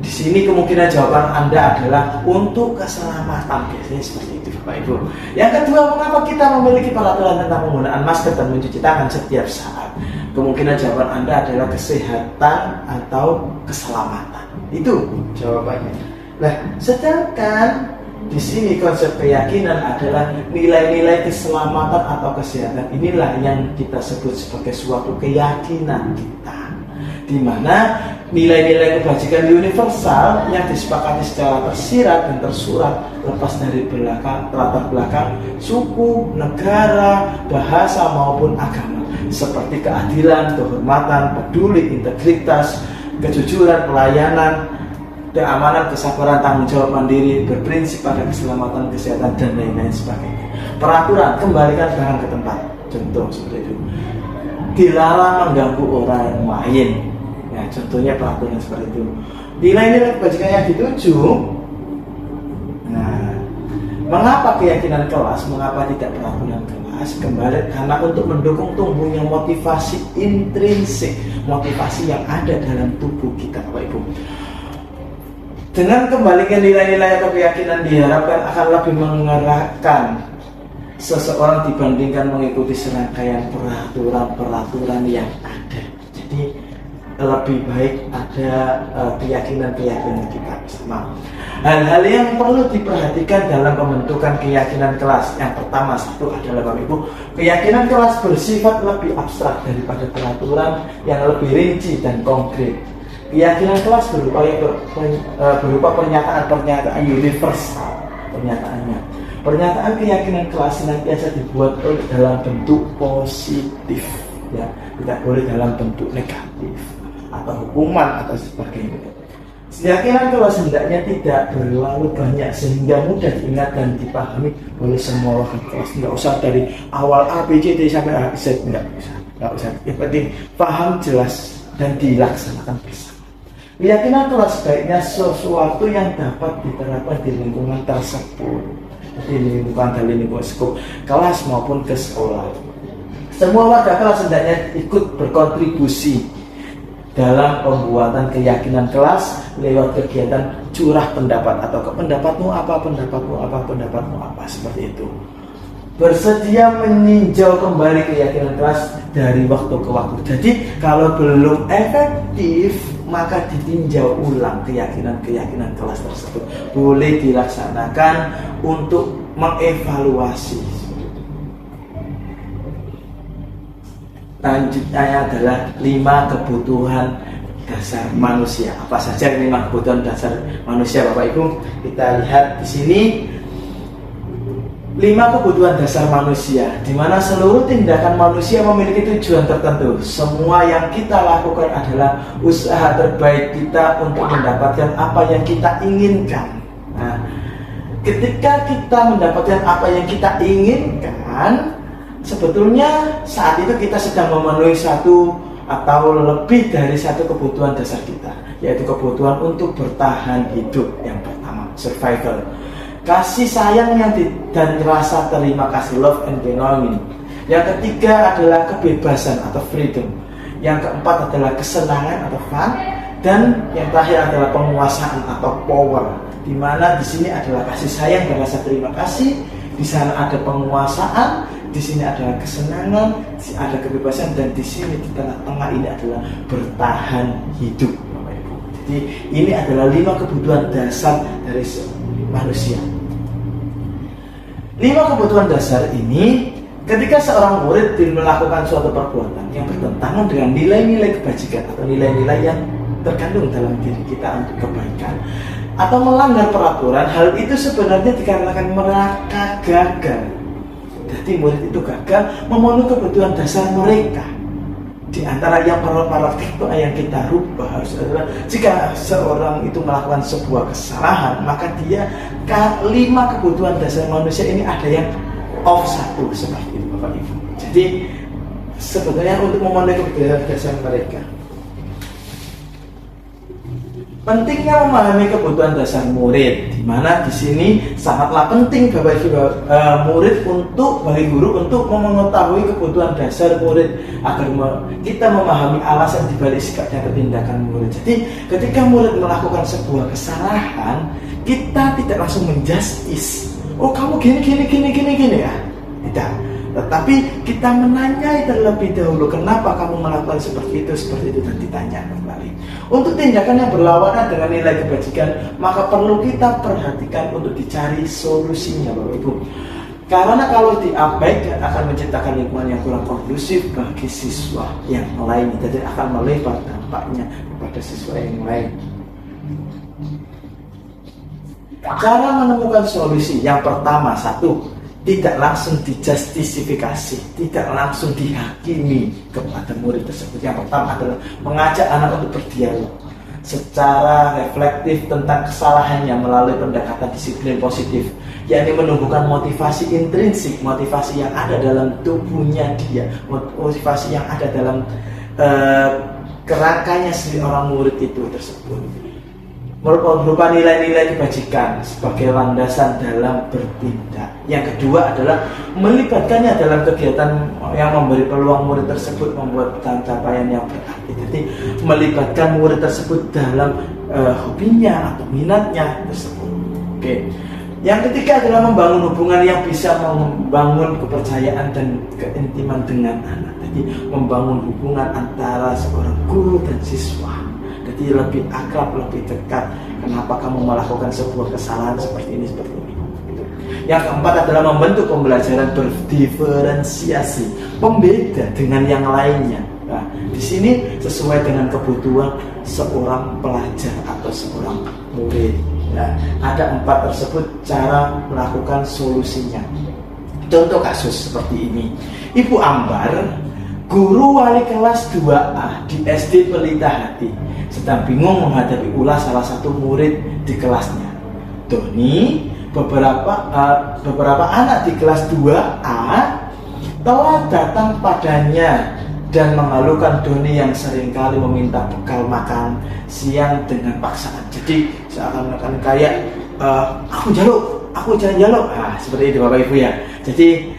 Di sini kemungkinan jawaban Anda adalah untuk keselamatan. Biasanya seperti itu Bapak Ibu. Yang kedua, mengapa kita memiliki peraturan tentang penggunaan masker dan mencuci tangan setiap saat? Kemungkinan jawaban Anda adalah kesehatan atau keselamatan. Itu jawabannya. Nah, sedangkan di sini konsep keyakinan adalah nilai-nilai keselamatan atau kesehatan. Inilah yang kita sebut sebagai suatu keyakinan kita, di mana nilai-nilai kebajikan universal yang disepakati secara tersirat dan tersurat lepas dari latar belakang suku, negara, bahasa maupun agama, seperti keadilan, kehormatan, peduli, integritas, kejujuran, pelayanan, keamanan, kesabaran, tanggung jawab mandiri, berprinsip pada keselamatan, kesehatan, dan lain-lain sebagainya. Peraturan, kembalikan barang ke tempat. Contoh seperti itu. Dilarang mengganggu orang lain. Nah, contohnya peraturan seperti itu. Nilai-nilai kebajikan yang dituju. Nah, mengapa keyakinan kelas? Mengapa tidak peraturan kelas? Kembali karena untuk mendukung tumbuhnya motivasi intrinsik, motivasi yang ada dalam tubuh kita, Bapak Ibu. Dengan kembalikan nilai-nilai atau keyakinan diharapkan akan lebih mengarahkan seseorang dibandingkan mengikuti serangkaian peraturan-peraturan yang ada. Jadi lebih baik ada keyakinan-keyakinan kita bersama. Hal-hal yang perlu diperhatikan dalam pembentukan keyakinan kelas. Yang pertama, satu adalah Bapak Ibu, keyakinan kelas bersifat lebih abstrak daripada peraturan yang lebih rinci dan konkret. Keyakinan kelas berupa pernyataan-pernyataan universal. Pernyataan keyakinan kelas senantiasa dibuat dalam bentuk positif, ya, tidak boleh dalam bentuk negatif atau hukuman atau sebagainya. Keyakinan kelas hendaknya tidak berlalu banyak sehingga mudah diingat dan dipahami oleh semua warga kelas. Nggak usah dari awal A, B, C, D sampai A, Z, nggak usah. Yang penting paham, jelas, dan dilaksanakan bersama. Keyakinan kelas sebaiknya sesuatu yang dapat diterapkan di lingkungan tersebut, di lingkungan kelas maupun ke sekolah. Semua warga kelas hendaknya ikut berkontribusi dalam pembuatan keyakinan kelas lewat kegiatan curah pendapat atau pendapatmu apa, seperti itu. Bersedia meninjau kembali keyakinan kelas dari waktu ke waktu. Jadi kalau belum efektif maka ditinjau ulang keyakinan kelas tersebut. Boleh dilaksanakan untuk mengevaluasi. Lanjutnya adalah 5 kebutuhan dasar manusia. Apa saja 5 kebutuhan dasar manusia, Bapak Ibu? Kita lihat di sini 5 kebutuhan dasar manusia, di mana seluruh tindakan manusia memiliki tujuan tertentu. Semua yang kita lakukan adalah usaha terbaik kita untuk mendapatkan apa yang kita inginkan. Nah, ketika kita mendapatkan apa yang kita inginkan, sebetulnya saat itu kita sedang memenuhi satu atau lebih dari satu kebutuhan dasar kita, yaitu kebutuhan untuk bertahan hidup. Yang pertama, survival. Kasih sayang dan rasa terima kasih, love and belonging. Yang ketiga adalah kebebasan atau freedom. Yang keempat adalah kesenangan atau fun. Dan yang terakhir adalah penguasaan atau power. Di mana di sini adalah kasih sayang dan rasa terima kasih. Di sana ada penguasaan. Di sini adalah kesenangan, ada kebebasan, dan di sini di tengah-tengah ini adalah bertahan hidup, Bapak Ibu. Jadi ini adalah 5 kebutuhan dasar dari manusia. 5 kebutuhan dasar ini, ketika seorang murid melakukan suatu perbuatan yang bertentangan dengan nilai-nilai kebajikan atau nilai-nilai yang terkandung dalam diri kita untuk kebaikan, atau melanggar peraturan, hal itu sebenarnya dikarenakan mereka gagal. Jadi murid itu gagal memenuhi kebutuhan dasar mereka. Di antara yang paradigma itu yang kita rubah harus adalah jika seorang itu melakukan sebuah kesalahan, maka dia 5 kebutuhan dasar manusia ini ada yang off satu, seperti itu, Bapak Ibu. Jadi sebetulnya untuk memenuhi kebutuhan dasar mereka, pentingnya memahami kebutuhan dasar murid, di mana di sini sangatlah penting Bapak Ibu murid bagi guru untuk mengetahui kebutuhan dasar murid agar kita memahami alasan dibalik sikap dan tindakan murid. Jadi ketika murid melakukan sebuah kesalahan, kita tidak langsung menjustis. Oh, kamu gini ya. Tidak. Tetapi kita menanyai terlebih dahulu, kenapa kamu melakukan seperti itu, dan ditanya kembali. Untuk tindakan yang berlawanan dengan nilai kebajikan, maka perlu kita perhatikan untuk dicari solusinya, Bapak Ibu. Karena kalau diabaikan akan menciptakan lingkungan yang kurang kondusif bagi siswa yang lain, jadi akan melebar dampaknya kepada siswa yang lain. Cara menemukan solusi yang pertama, 1, tidak langsung dijustifikasi, tidak langsung dihakimi kepada murid tersebut. Yang pertama adalah mengajak anak untuk berdialog secara reflektif tentang kesalahannya melalui pendekatan disiplin positif, yakni menumbuhkan motivasi intrinsik, motivasi yang ada dalam tubuhnya dia, motivasi yang ada dalam kerangkanya sendiri orang murid itu tersebut, berupa nilai-nilai kebajikan sebagai landasan dalam bertindak. Yang kedua adalah melibatkannya dalam kegiatan yang memberi peluang murid tersebut membuat pencapaian yang berarti. Jadi melibatkan murid tersebut dalam hobinya atau minatnya tersebut. Oke. Yang ketiga adalah membangun hubungan yang bisa membangun kepercayaan dan keintiman dengan anak. Jadi membangun hubungan antara seorang guru dan siswa. Jadi lebih akrab, lebih dekat. Kenapa kamu melakukan sebuah kesalahan seperti ini, seperti ini. Gitu. Yang keempat adalah membentuk pembelajaran berdiferensiasi, pembeda dengan yang lainnya. Nah, di sini sesuai dengan kebutuhan seorang pelajar atau seorang murid. Nah, ada 4 tersebut cara melakukan solusinya. Contoh kasus seperti ini. Ibu Ambar, Guru wali kelas 2A di SD Pelita Hati sedang bingung menghadapi ulah salah satu murid di kelasnya. Doni, beberapa anak di kelas 2A telah datang padanya dan mengalukan Doni yang seringkali meminta bekal makan siang dengan paksaan. Jadi seakan-akan kayak aku jaluk, seperti itu Bapak Ibu ya. Jadi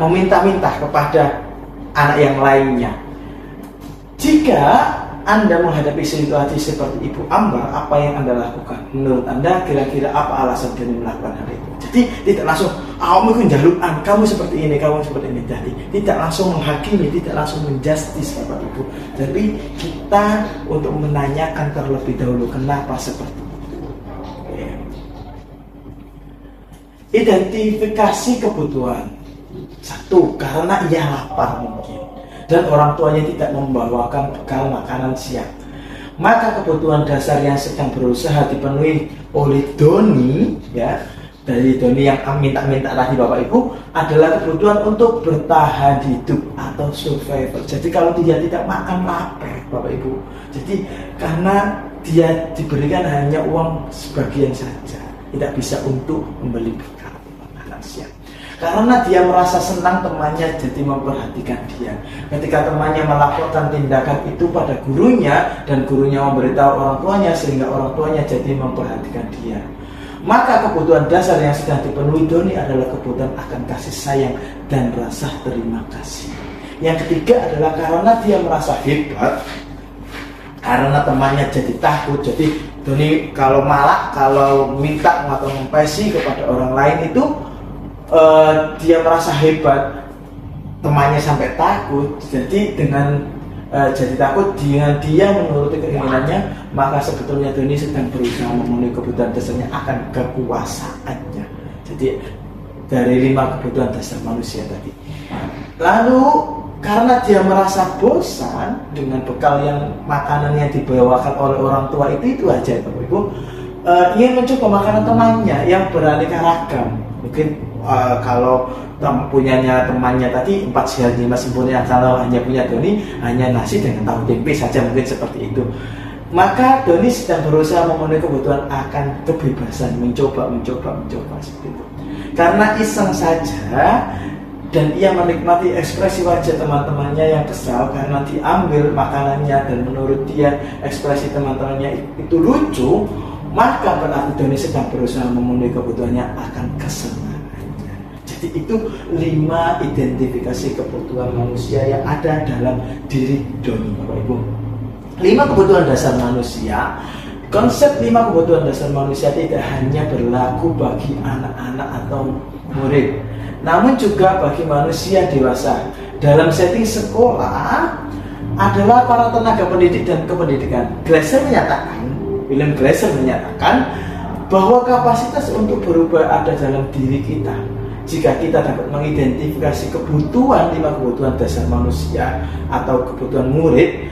meminta-minta kepada anak yang lainnya. Jika Anda menghadapi situasi seperti Ibu Ambar, apa yang Anda lakukan? Menurut Anda kira-kira apa alasan Doni melakukan hal itu? Jadi tidak langsung kamu itu jalukan, kamu seperti ini, kamu seperti ini. Jadi tidak langsung menghakimi, tidak langsung menjustis Bapak Ibu. Tapi kita untuk menanyakan terlebih dahulu kenapa seperti itu. Identifikasi kebutuhan. Satu, karena ia lapar mungkin dan orang tuanya tidak membawakan bekal makanan siang. Maka kebutuhan dasar yang sedang berusaha dipenuhi oleh Doni, ya, dari Doni yang minta-minta tadi Bapak Ibu, adalah kebutuhan untuk bertahan hidup atau survival. Jadi kalau dia tidak makan lapar Bapak Ibu. Jadi karena dia diberikan hanya uang sebagian saja, tidak bisa untuk membeli bekal makanan siang. Karena dia merasa senang temannya jadi memperhatikan dia. Ketika temannya melaporkan tindakan itu pada gurunya dan gurunya memberitahu orang tuanya sehingga orang tuanya jadi memperhatikan dia. Maka kebutuhan dasar yang sedang dipenuhi Doni adalah kebutuhan akan kasih sayang dan rasa terima kasih. Yang ketiga adalah karena dia merasa hebat, karena temannya jadi takut. Jadi Doni kalau minta atau mempesi kepada orang lain itu dia merasa hebat, temannya sampai takut. Jadi dengan dia menuruti keinginannya, maka sebetulnya Doni sedang berusaha memenuhi kebutuhan dasarnya akan kekuasaannya. Jadi dari 5 kebutuhan dasar manusia tadi. Lalu karena dia merasa bosan dengan bekal makanan yang dibawakan oleh orang tua itu aja Bapak Ibu, ingin mencoba makanan temannya yang beraneka ragam. Mungkin kalau punyanya temannya tadi 4 sehat 5 sempurna, kalau hanya punya Doni hanya nasi dengan tahu tempe saja, mungkin seperti itu. Maka Doni sedang berusaha memenuhi kebutuhan akan kebebasan, mencoba seperti itu. Karena iseng saja dan ia menikmati ekspresi wajah teman-temannya yang kesal karena diambil makanannya, dan menurut dia ekspresi teman-temannya itu lucu, maka berarti Doni sedang berusaha memenuhi kebutuhannya akan kesenangan. Jadi itu 5 identifikasi kebutuhan manusia yang ada dalam diri Doni Bapak Ibu. 5 kebutuhan dasar manusia. Konsep 5 kebutuhan dasar manusia tidak hanya berlaku bagi anak-anak atau murid, namun juga bagi manusia dewasa. Dalam setting sekolah adalah para tenaga pendidik dan kependidikan. William Glasser menyatakan bahwa kapasitas untuk berubah ada dalam diri kita. Jika kita dapat mengidentifikasi kebutuhan 5 kebutuhan dasar manusia atau kebutuhan murid,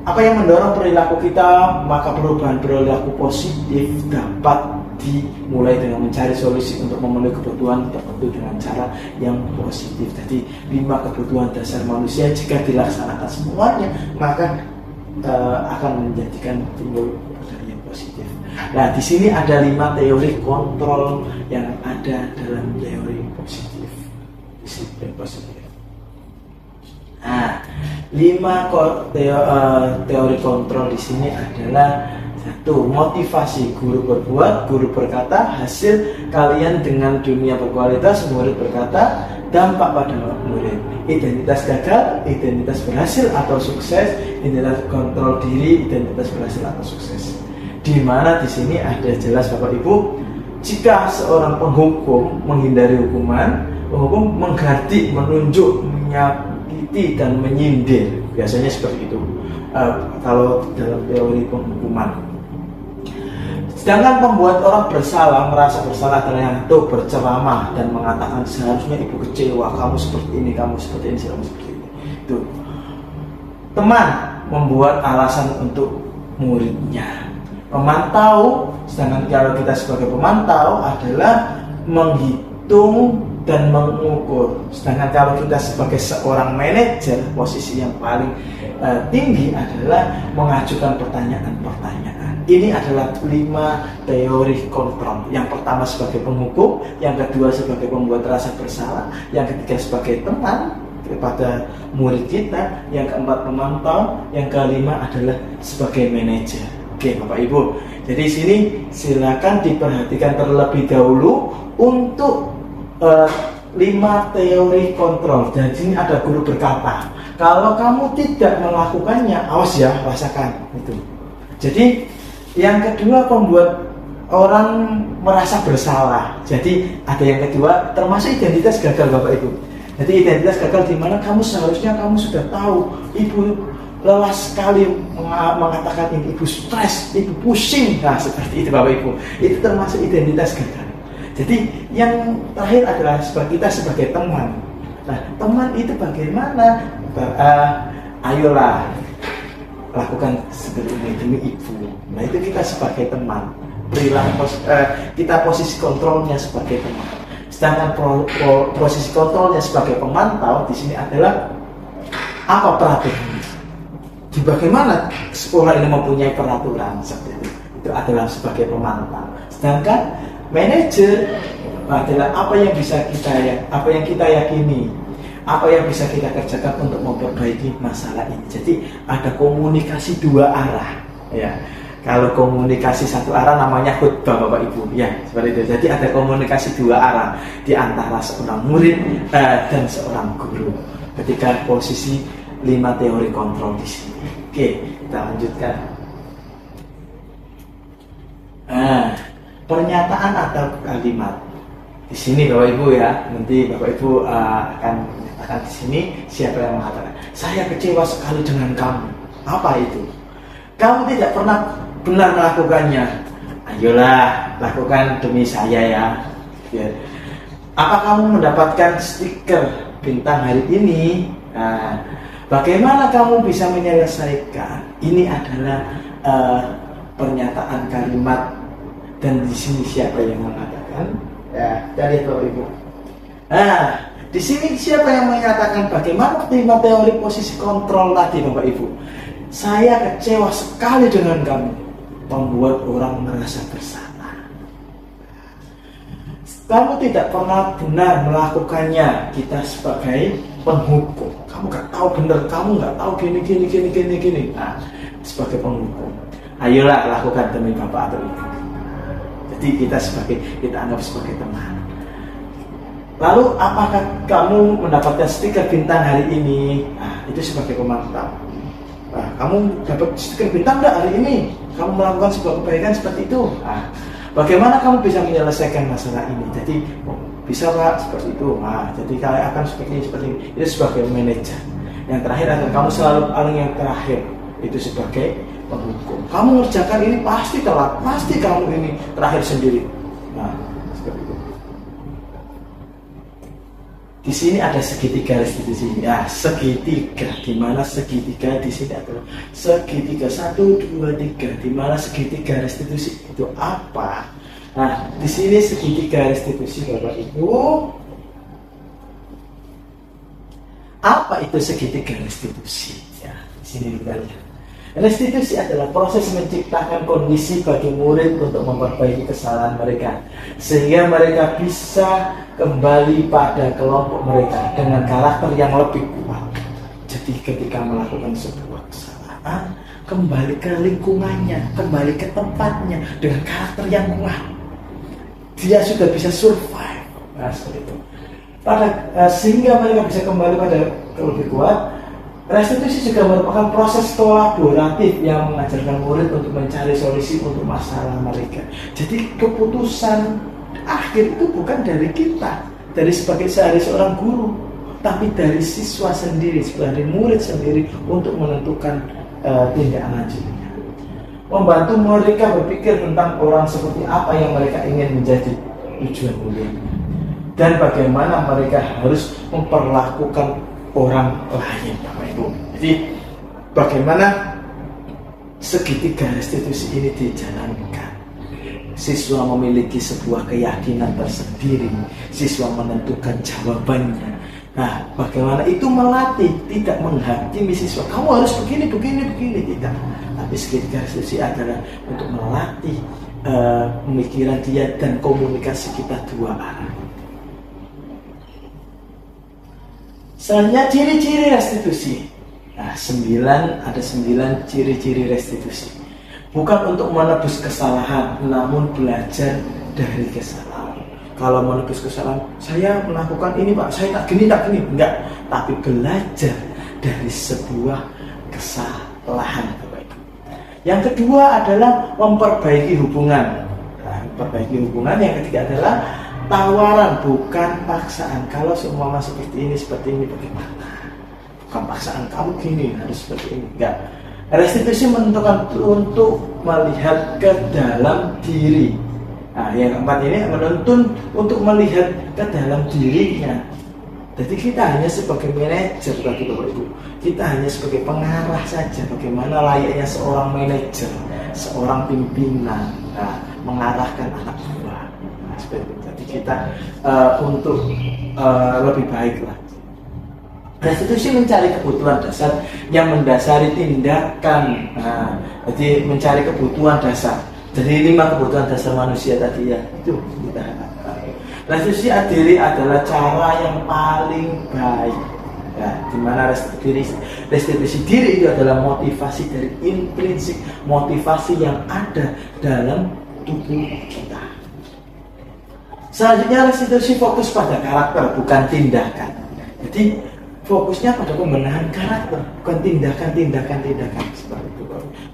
apa yang mendorong perilaku kita, maka perubahan perilaku positif dapat dimulai dengan mencari solusi untuk memenuhi kebutuhan tertentu dengan cara yang positif. Jadi 5 kebutuhan dasar manusia jika dilaksanakan semuanya, maka akan menjadikan timbul kebutuhan yang positif. Nah, di sini ada 5 teori kontrol yang ada dalam teori positif. Disiplin positif. Nah, 5 teori kontrol di sini adalah: 1. Motivasi. Guru berbuat, guru berkata, hasil kalian dengan dunia berkualitas, murid berkata, dampak pada murid. Identitas gagal, identitas berhasil atau sukses, identitas kontrol diri, identitas berhasil atau sukses. Di mana di sini ada jelas Bapak Ibu, jika seorang penghukum menghindari hukuman, penghukum mengganti, menunjuk, menyakiti dan menyindir. Biasanya seperti itu kalau dalam teori penghukuman. Sedangkan pembuat orang bersalah, merasa bersalah dan itu berceramah dan mengatakan seharusnya ibu kecewa, kamu seperti ini, kamu seperti ini, kamu seperti ini. Itu teman membuat alasan untuk muridnya. Pemantau, sedangkan kalau kita sebagai pemantau adalah menghitung dan mengukur. Sedangkan kalau kita sebagai seorang manajer, posisi yang paling tinggi adalah mengajukan pertanyaan-pertanyaan. Ini adalah 5 teori kontrol. Yang pertama sebagai penghukum, yang kedua sebagai pembuat rasa bersalah, yang ketiga sebagai teman kepada murid kita, yang keempat pemantau, yang kelima adalah sebagai manajer. Oke Bapak Ibu, jadi sini silakan diperhatikan terlebih dahulu untuk 5 teori kontrol. Dan sini ada guru berkata, kalau kamu tidak melakukannya, awas ya, rasakan itu. Jadi yang kedua, pembuat orang merasa bersalah. Jadi ada yang kedua, termasuk identitas gagal Bapak Ibu. Jadi identitas gagal di mana seharusnya kamu sudah tahu, ibu lelah sekali mengatakan ini, ibu stres, ibu pusing. Nah seperti itu Bapak Ibu, itu termasuk identitas gagal. Jadi yang terakhir adalah kita sebagai teman. Nah teman itu bagaimana? Ayolah lakukan seperti ini demi ibu. Nah itu kita sebagai teman, berilah kita posisi kontrolnya sebagai teman. Sedangkan posisi kontrolnya sebagai pemantau di sini adalah apa peraturan? Di bagaimana sekolah ini mempunyai peraturan seperti itu adalah sebagai pemantau. Sedangkan manajer adalah apa yang kita yakini, apa yang bisa kita kerjakan untuk memperbaiki masalah ini. Jadi ada komunikasi 2 arah, ya. Kalau komunikasi 1 arah namanya khutbah Bapak Ibu, ya seperti itu. Jadi ada komunikasi 2 arah di antara seorang murid dan seorang guru. Ketika posisi 5 teori kontrol di sini. Oke, kita lanjutkan. Pernyataan atau kalimat di sini Bapak Ibu ya, nanti Bapak Ibu akan menyatakan di sini siapa yang mengatakan saya kecewa sekali dengan kamu. Apa itu? Kamu tidak pernah benar melakukannya. Ayolah lakukan demi saya ya. Apa kamu mendapatkan stiker bintang hari ini? Bagaimana kamu bisa menyelesaikan? Ini adalah pernyataan kalimat. Dan di sini siapa yang mengatakan? Ya, dari Bapak Ibu. Nah, di sini siapa yang menyatakan bagaimana 5 teori posisi kontrol tadi Bapak Ibu? Saya kecewa sekali dengan kamu, membuat orang merasa bersalah. Kamu tidak pernah benar melakukannya. Kita sebagai penghukum, kamu nggak tahu benar, kamu nggak tahu gini. Nah, sebagai penghukum, ayolah lakukan demi Bapak atau Ibu. Jadi kita anggap sebagai teman. Lalu apakah kamu mendapatkan stiker bintang hari ini? Nah, itu sebagai pemantau. Nah, kamu dapat stiker bintang enggak hari ini? Kamu melakukan sebuah kebaikan seperti itu. Nah, bagaimana kamu bisa menyelesaikan masalah ini? Jadi bisa Pak seperti itu. Nah, jadi kalian akan seperti ini. Itu sebagai manajer. Yang terakhir adalah kamu selalu paling yang terakhir. Itu sebagai penghukum. Kamu mengerjakan ini pasti telat, pasti kamu ini terakhir sendiri. Nah, seperti itu. Di sini ada segitiga restitusi. Ya, segitiga. Di mana segitiga di sini adalah segitiga 1, 2, 3. Di mana segitiga restitusi itu apa? Nah, di sini segitiga restitusi Bapak Ibu. Apa itu segitiga restitusi? Ya, di sini kita lihat. Restitusi adalah proses menciptakan kondisi bagi murid untuk memperbaiki kesalahan mereka sehingga mereka bisa kembali pada kelompok mereka dengan karakter yang lebih kuat. Jadi ketika melakukan sebuah kesalahan, kembali ke lingkungannya, kembali ke tempatnya dengan karakter yang kuat. Dia sudah bisa survive. Nah, seperti itu. Sehingga mereka bisa kembali pada lebih kuat. Restitusi juga merupakan proses kolaboratif yang mengajarkan murid untuk mencari solusi untuk masalah mereka. Jadi keputusan akhir itu bukan dari kita, sebagai seorang guru, tapi dari siswa sendiri, dari murid sendiri untuk menentukan tindak lanjutnya. Membantu mereka berpikir tentang orang seperti apa yang mereka ingin menjadi tujuan mulia, dan bagaimana mereka harus memperlakukan orang lain, Bapak Ibu. Jadi bagaimana segitiga restitusi ini dijalankan? siswa memiliki sebuah keyakinan tersendiri, siswa menentukan jawabannya. Nah, bagaimana itu melatih, tidak menghakimi siswa, kamu harus begini, tidak. Tapi segitiga restitusi adalah untuk melatih pemikiran dia dan komunikasi kita dua arah. Selanjutnya ciri-ciri restitusi. Nah, ada 9 ciri-ciri restitusi. Bukan untuk menebus kesalahan, namun belajar dari kesalahan. Kalau menebus kesalahan, saya melakukan ini Pak, saya tak gini, enggak. Tapi belajar dari sebuah kesalahan. Yang kedua adalah memperbaiki hubungan. Nah, memperbaiki hubungan. Yang ketiga adalah tawaran, bukan paksaan. Kalau semua seperti ini, bagaimana? Bukan paksaan, kamu gini, harus seperti ini. Enggak. Restitusi menentukan untuk melihat ke dalam diri. Nah, yang keempat ini menuntun untuk melihat ke dalam dirinya. Jadi kita hanya sebagai manajer bagi Bapak Ibu. Kita hanya sebagai pengarah saja. Bagaimana layaknya seorang manajer, seorang pimpinan, mengarahkan anak buah. Nah, seperti itu. Jadi kita untuk lebih baik lah. Restitusi mencari kebutuhan dasar yang mendasari tindakan. Nah, jadi mencari kebutuhan dasar. Jadi 5 kebutuhan dasar manusia tadi ya, itu kita. Restitusi diri adalah cara yang paling baik. Ya, dimana restitusi diri itu adalah motivasi dari intrinsik, motivasi yang ada dalam tubuh kita. Selanjutnya restitusi fokus pada karakter, bukan tindakan. Jadi fokusnya pada pembenahan karakter, bukan tindakan seperti itu.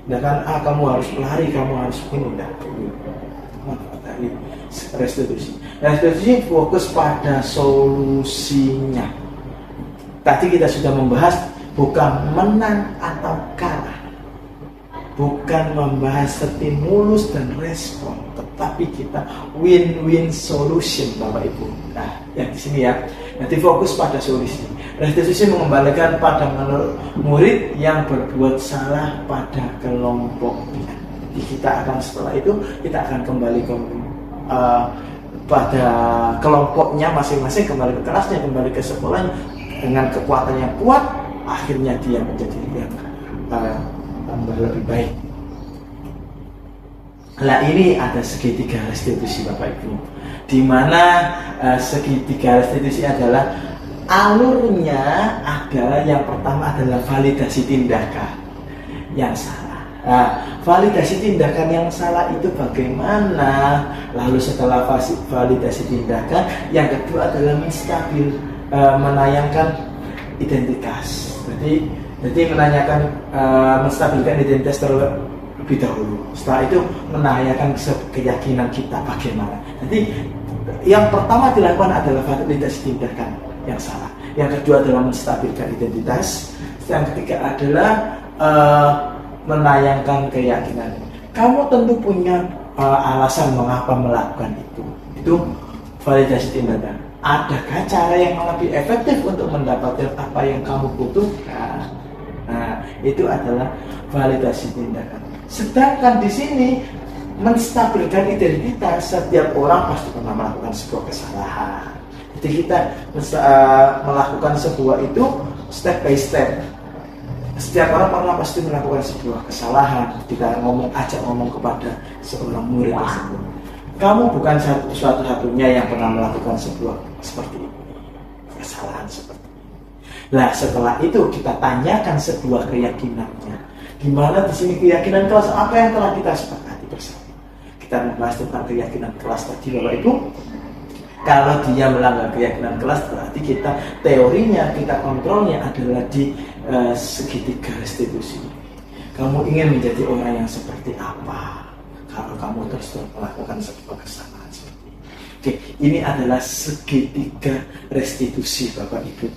Tindakan kamu harus lari, kamu harus pindah. Restitusi fokus pada solusinya. Tadi kita sudah membahas bukan menang atau kalah, bukan membahas stimulus dan respon, tetapi kita win-win solution, Bapak Ibu. Nah, yang di sini ya, nanti fokus pada solusi. Restitusi mengembalikan pada murid yang berbuat salah pada kelompoknya. Jadi kita akan setelah itu kita akan kembali ke pada kelompoknya masing-masing, kembali ke kelasnya, kembali ke sekolahnya dengan kekuatan yang kuat. Akhirnya dia menjadi yang tambah lebih baik. Nah, ini ada segitiga restitusi Bapak Ibu, di mana segitiga restitusi adalah alurnya adalah yang pertama adalah validasi tindakan yang salah. Nah, validasi tindakan yang salah itu bagaimana? Lalu setelah validasi tindakan, yang kedua adalah menayangkan identitas. Jadi menanyakan menstabilkan identitas terlebih dahulu. Setelah itu menanyakan keyakinan kita bagaimana. Jadi yang pertama dilakukan adalah validasi tindakan yang salah. Yang kedua adalah menstabilkan identitas. Yang ketiga adalah menayangkan keyakinan. Kamu tentu punya alasan mengapa melakukan itu. Itu validasi tindakan. Adakah cara yang lebih efektif untuk mendapatkan apa yang kamu butuhkan? Nah, itu adalah validasi tindakan. Sedangkan di sini menstabilkan identitas, setiap orang pasti pernah melakukan sebuah kesalahan. Jadi kita melakukan sebuah itu step by step. Setiap orang pernah pasti melakukan sebuah kesalahan. Kita ajak ngomong kepada seorang murid tersebut. Kamu bukan satu-satunya yang pernah melakukan sebuah seperti ini, kesalahan seperti ini. Nah, setelah itu kita tanyakan sebuah keyakinannya. Gimana di sini keyakinan kelas, apa yang telah kita sepakati bersama? Kita membahas tentang keyakinan kelas tadi, Bapak Ibu. Kalau dia melanggar keyakinan kelas, berarti kita teorinya, kita kontrolnya adalah di segitiga restitusi. Kamu ingin menjadi orang yang seperti apa? Kalau kamu terus melakukan sebuah kesalahan seperti ini. Oke, ini adalah segitiga restitusi, Bapak Ibu.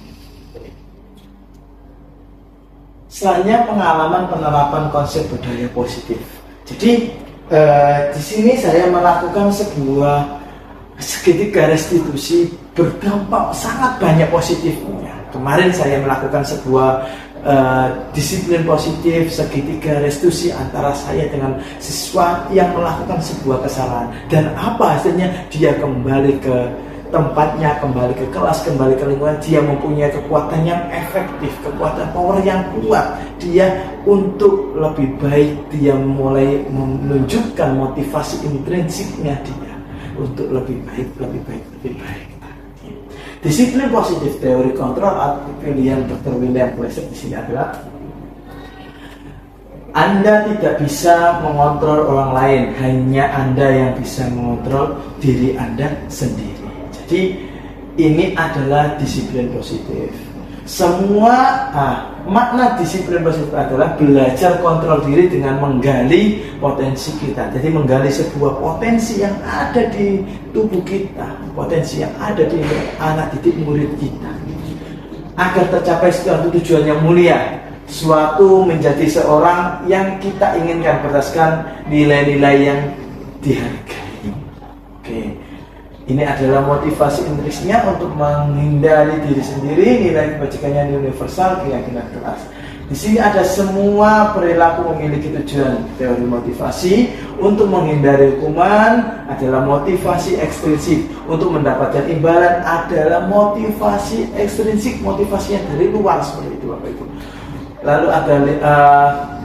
Selanjutnya pengalaman penerapan konsep budaya positif. Jadi di sini saya melakukan sebuah segitiga restitusi berdampak sangat banyak positifnya. Kemarin saya melakukan sebuah disiplin positif, segitiga restitusi antara saya dengan siswa yang melakukan sebuah kesalahan, dan apa hasilnya? Dia kembali ke tempatnya, kembali ke kelas, kembali ke lingkungan. Dia mempunyai kekuatan yang efektif, kekuatan power yang kuat. Dia untuk lebih baik, dia mulai menunjukkan motivasi intrinsiknya dia untuk lebih baik, lebih baik, lebih baik. Disiplin positif teori kontrol atau pilihan Dr. William Glasser di sini adalah Anda tidak bisa mengontrol orang lain, hanya Anda yang bisa mengontrol diri Anda sendiri. Jadi ini adalah disiplin positif. Semua makna disiplin positif adalah belajar kontrol diri dengan menggali potensi kita. Jadi menggali sebuah potensi yang ada di tubuh kita, potensi yang ada di anak didik murid kita, agar tercapai suatu tujuan yang mulia, suatu menjadi seorang yang kita inginkan berdasarkan nilai-nilai yang dihargai. Oke. Ini adalah motivasi intrinsiknya untuk menghindari diri sendiri, nilai kebajikannya universal, keyakinan keras. Di sini ada semua perilaku memiliki tujuan. Teori motivasi untuk menghindari hukuman adalah motivasi ekstrinsik. Untuk mendapatkan imbalan adalah motivasi ekstrinsik, motivasinya dari luar seperti itu, Bapak Ibu. Lalu ada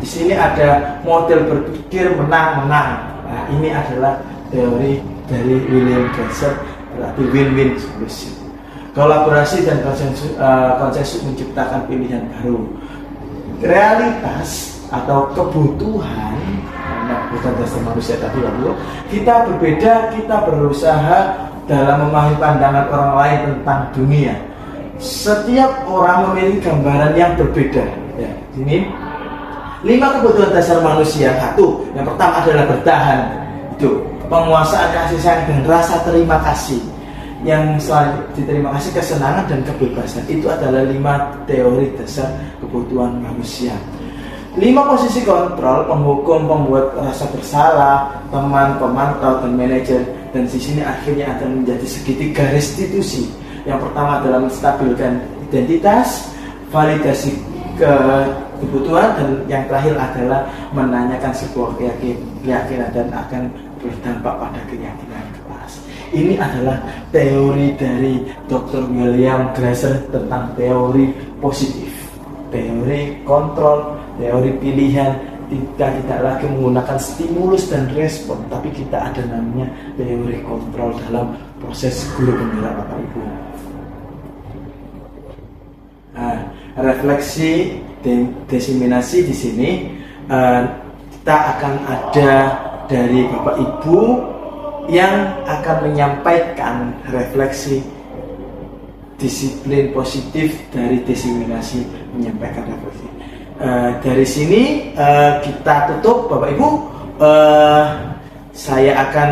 di sini ada model berpikir menang-menang. Nah, ini adalah teori dari William Glasser, berarti win-win solution. Kolaborasi dan konsensus menciptakan pilihan baru. Realitas atau kebutuhan, karena bukan dasar manusia tadi lalu, kita berbeda, kita berusaha dalam memahami pandangan orang lain tentang dunia. Setiap orang memiliki gambaran yang berbeda. Ya, ini 5 kebutuhan dasar manusia. Satu, yang pertama adalah bertahan. Itu penguasaan kasih sayang dan rasa terima kasih. Yang selanjutnya diterima kasih, kesenangan dan kebebasan. Itu adalah 5 teori dasar kebutuhan manusia. 5 posisi kontrol: penghukum, pembuat rasa bersalah, teman, pemantau, dan manajer. Dan di sini akhirnya akan menjadi segitiga restitusi. Yang pertama adalah menstabilkan identitas, validasi kebutuhan, dan yang terakhir adalah menanyakan sebuah keyakinan dan akan berdampak pada keyakinan kelas. Ini adalah teori dari Dr. William Glasser tentang teori positif, teori kontrol, teori pilihan. Kita tidak lagi menggunakan stimulus dan respon, tapi kita ada namanya teori kontrol dalam proses guru pembela, Bapak Ibu. Nah, refleksi diseminasi di sini kita akan ada dari Bapak Ibu yang akan menyampaikan refleksi disiplin positif dari diseminasi, menyampaikan refleksi. Dari sini kita tutup, Bapak Ibu. Saya akan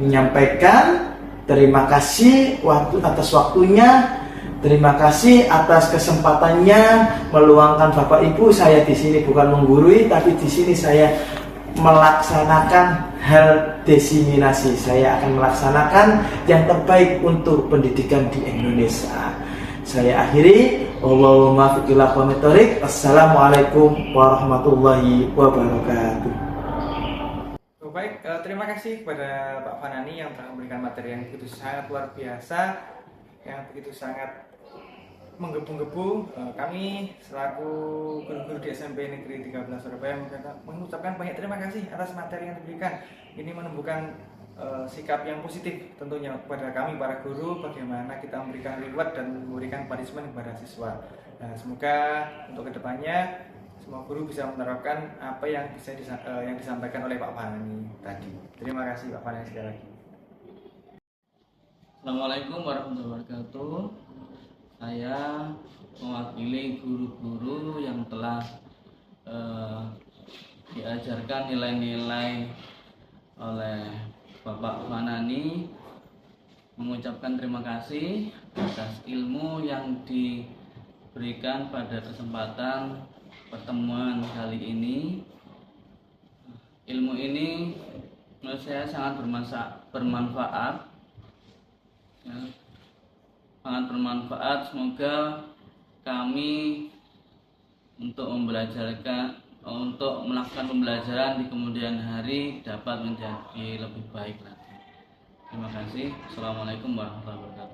menyampaikan terima kasih atas waktunya. Terima kasih atas kesempatannya meluangkan Bapak Ibu. Saya di sini bukan menggurui, tapi di sini saya melaksanakan hal diseminasi. Saya akan melaksanakan yang terbaik untuk pendidikan di Indonesia. Saya akhiri. Allahumma fiqillah wa mitorik. Assalamualaikum warahmatullahi wabarakatuh. Baik, terima kasih kepada Pak Fanani yang telah memberikan materi yang begitu sangat luar biasa, yang begitu sangat menggebu-gebu. Kami selaku guru-guru di SMP Negeri 13 Surabaya mengucapkan banyak terima kasih atas materi yang diberikan. Ini menumbuhkan sikap yang positif tentunya kepada kami para guru, bagaimana kita memberikan reward dan memberikan punishment kepada siswa. Nah, semoga untuk kedepannya semua guru bisa menerapkan apa yang yang disampaikan oleh Pak Fanani tadi. Terima kasih Pak Fanani sekali lagi. Assalamualaikum warahmatullahi wabarakatuh. Saya mewakili guru-guru yang telah diajarkan nilai-nilai oleh Bapak Fanani, mengucapkan terima kasih atas ilmu yang diberikan pada kesempatan pertemuan kali ini. Ilmu ini menurut saya sangat bermanfaat. Ya, sangat bermanfaat. Semoga kami untuk melakukan pembelajaran di kemudian hari dapat menjadi lebih baik lagi. Terima kasih. Assalamualaikum warahmatullahi wabarakatuh.